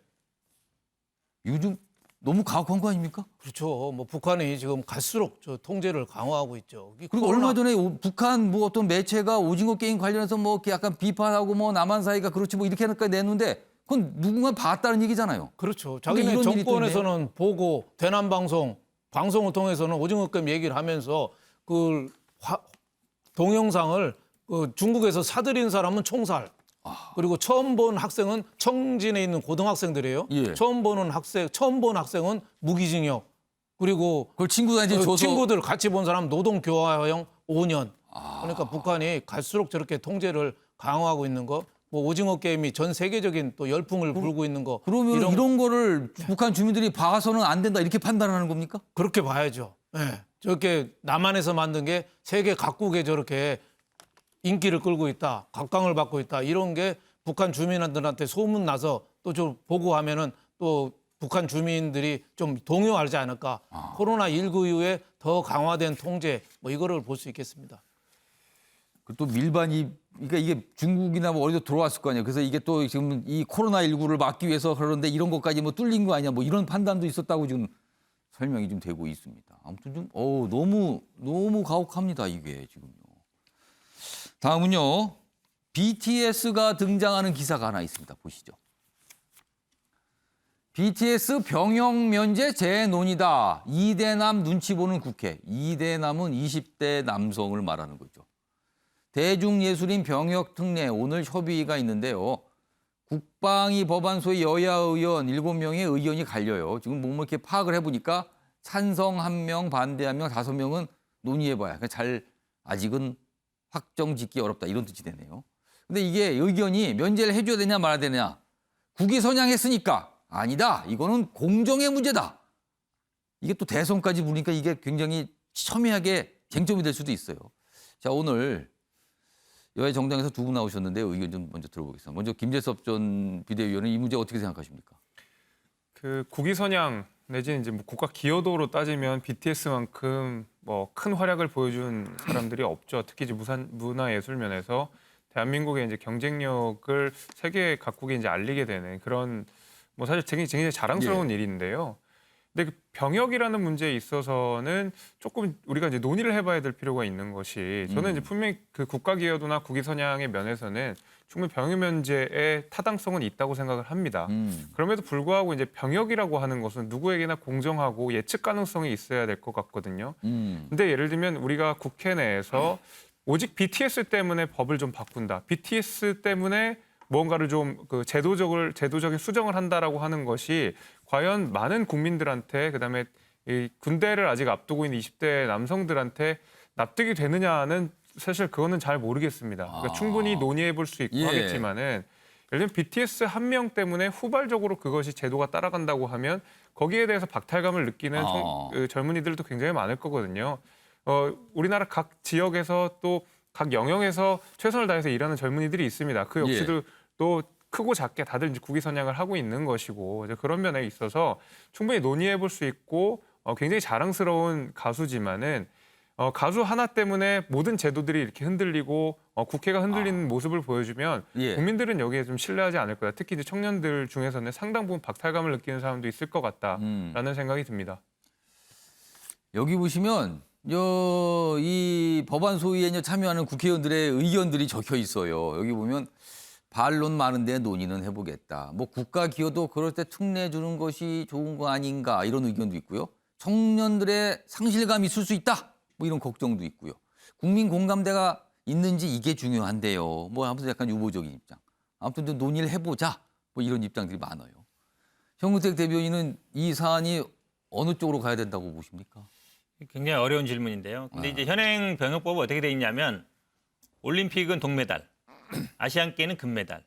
요즘 너무 가혹한 거 아닙니까? 그렇죠. 뭐 북한이 지금 갈수록 저 통제를 강화하고 있죠. 그리고 얼마 전에 북한 뭐 어떤 매체가 오징어 게임 관련해서 뭐 이렇게 약간 비판하고 뭐 남한 사이가 그렇지 뭐 이렇게까지 내는데 그건 누군가 봤다는 얘기잖아요. 그렇죠. 근데 자기네 이런 일이 또 정권에서는 보고 대남 방송을 통해서는 오징어 게임 얘기를 하면서 그 동영상을 그 중국에서 사들인 사람은 총살. 그리고 처음 본 학생은 청진에 있는 고등학생들이에요. 예. 처음 본 학생은 무기징역. 그리고 그걸 친구들한테 줘서 친구들 같이 본 사람 노동교화형 5년. 그러니까 북한이 갈수록 저렇게 통제를 강화하고 있는 거. 뭐 오징어 게임이 전 세계적인 또 열풍을 불고 있는 거. 그러면 이런 거를 북한 주민들이 봐서는 안 된다 이렇게 판단하는 겁니까? 그렇게 봐야죠. 네. 저렇게 남한에서 만든 게 세계 각국에 저렇게 인기를 끌고 있다, 각광을 받고 있다 이런 게 북한 주민들한테 소문 나서 또 좀 보고하면은 또 북한 주민들이 좀 동요하지 않을까. 코로나19 이후에 더 강화된 통제 뭐 이거를 볼 수 있겠습니다. 또 밀반입 그러니까 이게 중국이나 뭐 어디서 들어왔을 거 아니에요. 그래서 이게 또 지금 이 코로나19를 막기 위해서 그러는데 이런 것까지 뭐 뚫린 거 아니냐 뭐 이런 판단도 있었다고 지금 설명이 좀 되고 있습니다. 아무튼 좀 너무 가혹합니다 이게 지금요. 다음은요. BTS가 등장하는 기사가 하나 있습니다. 보시죠. BTS 병역 면제 재논의다. 이대남 눈치 보는 국회. 이대남은 20대 남성을 말하는 거죠. 대중예술인 병역 특례 오늘 협의가 있는데요. 국방위 법안소의 여야 의원 7명의 의견이 갈려요. 지금 뭐 이렇게 파악을 해보니까 찬성 1명, 반대 1명, 5명은 논의해봐야. 잘 아직은 확정 짓기 어렵다 이런 뜻이 되네요. 근데 이게 의견이 면제를 해줘야 되냐 말아야 되냐. 국위 선양했으니까 아니다. 이거는 공정의 문제다. 이게 또 대선까지 부르니까 이게 굉장히 첨예하게 쟁점이 될 수도 있어요. 자 오늘 여야 정당에서 두 분 나오셨는데 의견 좀 먼저 들어보겠습니다. 먼저 김재섭 전 비대위원은 이 문제 어떻게 생각하십니까? 그 국위 선양 내지는 이제 뭐 국가 기여도로 따지면 BTS만큼 뭐 큰 활약을 보여준 사람들이 없죠. 특히 이제 문화예술 면에서 대한민국의 이제 경쟁력을 세계 각국에 이제 알리게 되는 그런 뭐 사실 굉장히 자랑스러운 일인데요. 근데 그 병역이라는 문제에 있어서는 조금 우리가 이제 논의를 해봐야 될 필요가 있는 것이 저는 이제 분명히 그 국가 기여도나 국위 선양의 면에서는 충분히 병역 면제의 타당성은 있다고 생각을 합니다. 그럼에도 불구하고 이제 병역이라고 하는 것은 누구에게나 공정하고 예측 가능성이 있어야 될 것 같거든요. 근데 예를 들면 우리가 국회 내에서 오직 BTS 때문에 법을 좀 바꾼다. BTS 때문에 뭔가를 좀 그 제도적인 수정을 한다라고 하는 것이 과연 많은 국민들한테 그다음에 이 군대를 아직 앞두고 있는 20대 남성들한테 납득이 되느냐는 사실 그거는 잘 모르겠습니다. 그러니까 충분히 논의해 볼 수 있고 하겠지만은 예를 들면 BTS 한 명 때문에 후발적으로 그것이 제도가 따라간다고 하면 거기에 대해서 박탈감을 느끼는 젊은이들도 굉장히 많을 거거든요. 우리나라 각 지역에서 또 각 영역에서 최선을 다해서 일하는 젊은이들이 있습니다. 그 역시도 또 크고 작게 다들 이제 국위 선양을 하고 있는 것이고 이제 그런 면에 있어서 충분히 논의해 볼 수 있고 굉장히 자랑스러운 가수지만은 가수 하나 때문에 모든 제도들이 이렇게 흔들리고 국회가 흔들리는 모습을 보여주면 국민들은 여기에 좀 신뢰하지 않을 거다. 특히 이제 청년들 중에서는 상당 부분 박탈감을 느끼는 사람도 있을 것 같다라는 생각이 듭니다. 여기 보시면 이 법안 소위에 참여하는 국회의원들의 의견들이 적혀 있어요. 여기 보면 반론 많은데 논의는 해보겠다. 뭐 국가 기여도 그럴 때 특례 주는 것이 좋은 거 아닌가 이런 의견도 있고요. 청년들의 상실감이 있을 수 있다. 뭐 이런 걱정도 있고요. 국민 공감대가 있는지 이게 중요한데요. 뭐 아무튼 약간 유보적인 입장. 아무튼 좀 논의를 해보자. 뭐 이런 입장들이 많아요. 현근택 대변인은 이 사안이 어느 쪽으로 가야 된다고 보십니까? 굉장히 어려운 질문인데요. 근데 이제 현행 병역법은 어떻게 돼 있냐면 올림픽은 동메달, 아시안 게임은 금메달.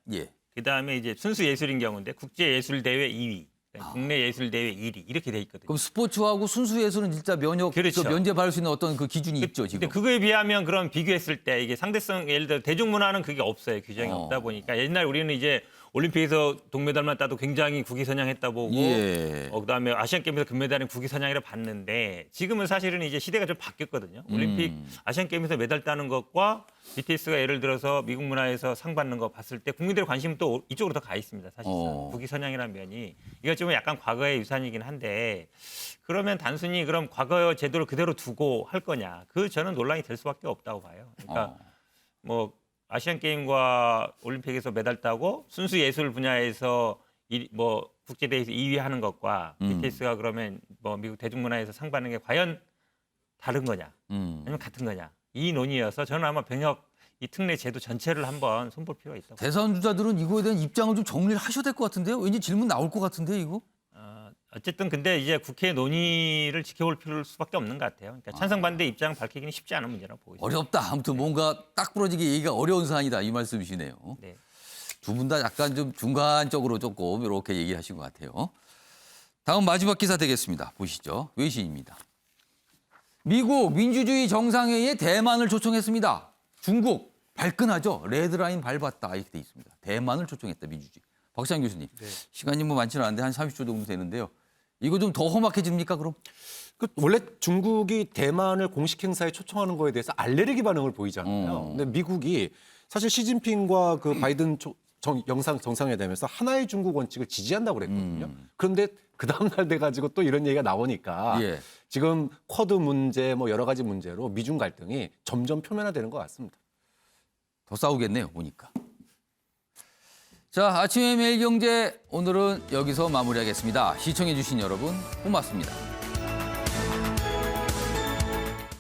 그다음에 이제 순수 예술인 경우인데 국제 예술 대회 2위, 국내 예술 대회 1위 이렇게 돼 있거든요. 그럼 스포츠하고 순수 예술은 진짜 면제 받을 수 있는 어떤 그 기준이 있죠, 지금. 근데 그거에 비하면 그럼 비교했을 때 이게 상대성 예를 들어 대중문화는 그게 없어요. 규정이 없다 보니까 옛날 우리는 이제 올림픽에서 동메달만 따도 굉장히 국위선양했다 보고 예. 그다음에 아시안게임에서 금메달은 국위선양이라 봤는데 지금은 사실은 이제 시대가 좀 바뀌었거든요. 올림픽 아시안게임에서 메달 따는 것과 BTS가 예를 들어서 미국 문화에서 상 받는 거 봤을 때 국민들의 관심은 또 이쪽으로 더 가 있습니다. 사실상 국위선양이라는 면이 이거 좀 약간 과거의 유산이긴 한데 그러면 단순히 그럼 과거 제도를 그대로 두고 할 거냐? 그 저는 논란이 될 수밖에 없다고 봐요. 그러니까 뭐 아시안 게임과 올림픽에서 메달 따고 순수 예술 분야에서 뭐 국제 대회에서 2위 하는 것과 BTS가 그러면 뭐 미국 대중문화에서 상 받는 게 과연 다른 거냐? 아니면 같은 거냐? 이 논의여서 저는 아마 병역 이 특례 제도 전체를 한번 손볼 필요가 있다고. 대선 주자들은 이거에 대한 입장을 좀 정리를 하셔야 될 것 같은데요. 왠지 질문 나올 것 같은데 이거. 어쨌든 근데 이제 국회 논의를 지켜볼 필요일 수밖에 없는 것 같아요. 그러니까 찬성 반대 입장 밝히기는 쉽지 않은 문제라고 보고 있습니다. 어렵다. 아무튼 뭔가 딱 부러지게 얘기가 어려운 사안이다 이 말씀이시네요. 네. 두 분 다 약간 좀 중간적으로 조금 이렇게 얘기하신 것 같아요. 다음 마지막 기사 되겠습니다. 보시죠. 외신입니다. 미국 민주주의 정상회의에 대만을 초청했습니다. 중국 발끈하죠. 레드라인 밟았다 이렇게 돼 있습니다. 대만을 초청했다 민주주의. 박시장 교수님. 네. 시간이 뭐 많지는 않은데 한 30초 정도 되는데요. 이거 좀 더 험악해집니까 그럼? 원래 중국이 대만을 공식 행사에 초청하는 거에 대해서 알레르기 반응을 보이잖아요. 근데 미국이 사실 시진핑과 그 바이든 정상회담에서 하나의 중국 원칙을 지지한다고 그랬거든요. 그런데 그 다음 날 돼가지고 또 이런 얘기가 나오니까 지금 쿼드 문제 뭐 여러 가지 문제로 미중 갈등이 점점 표면화되는 것 같습니다. 더 싸우겠네요 보니까. 자, 아침의 매일경제 오늘은 여기서 마무리하겠습니다. 시청해 주신 여러분 고맙습니다.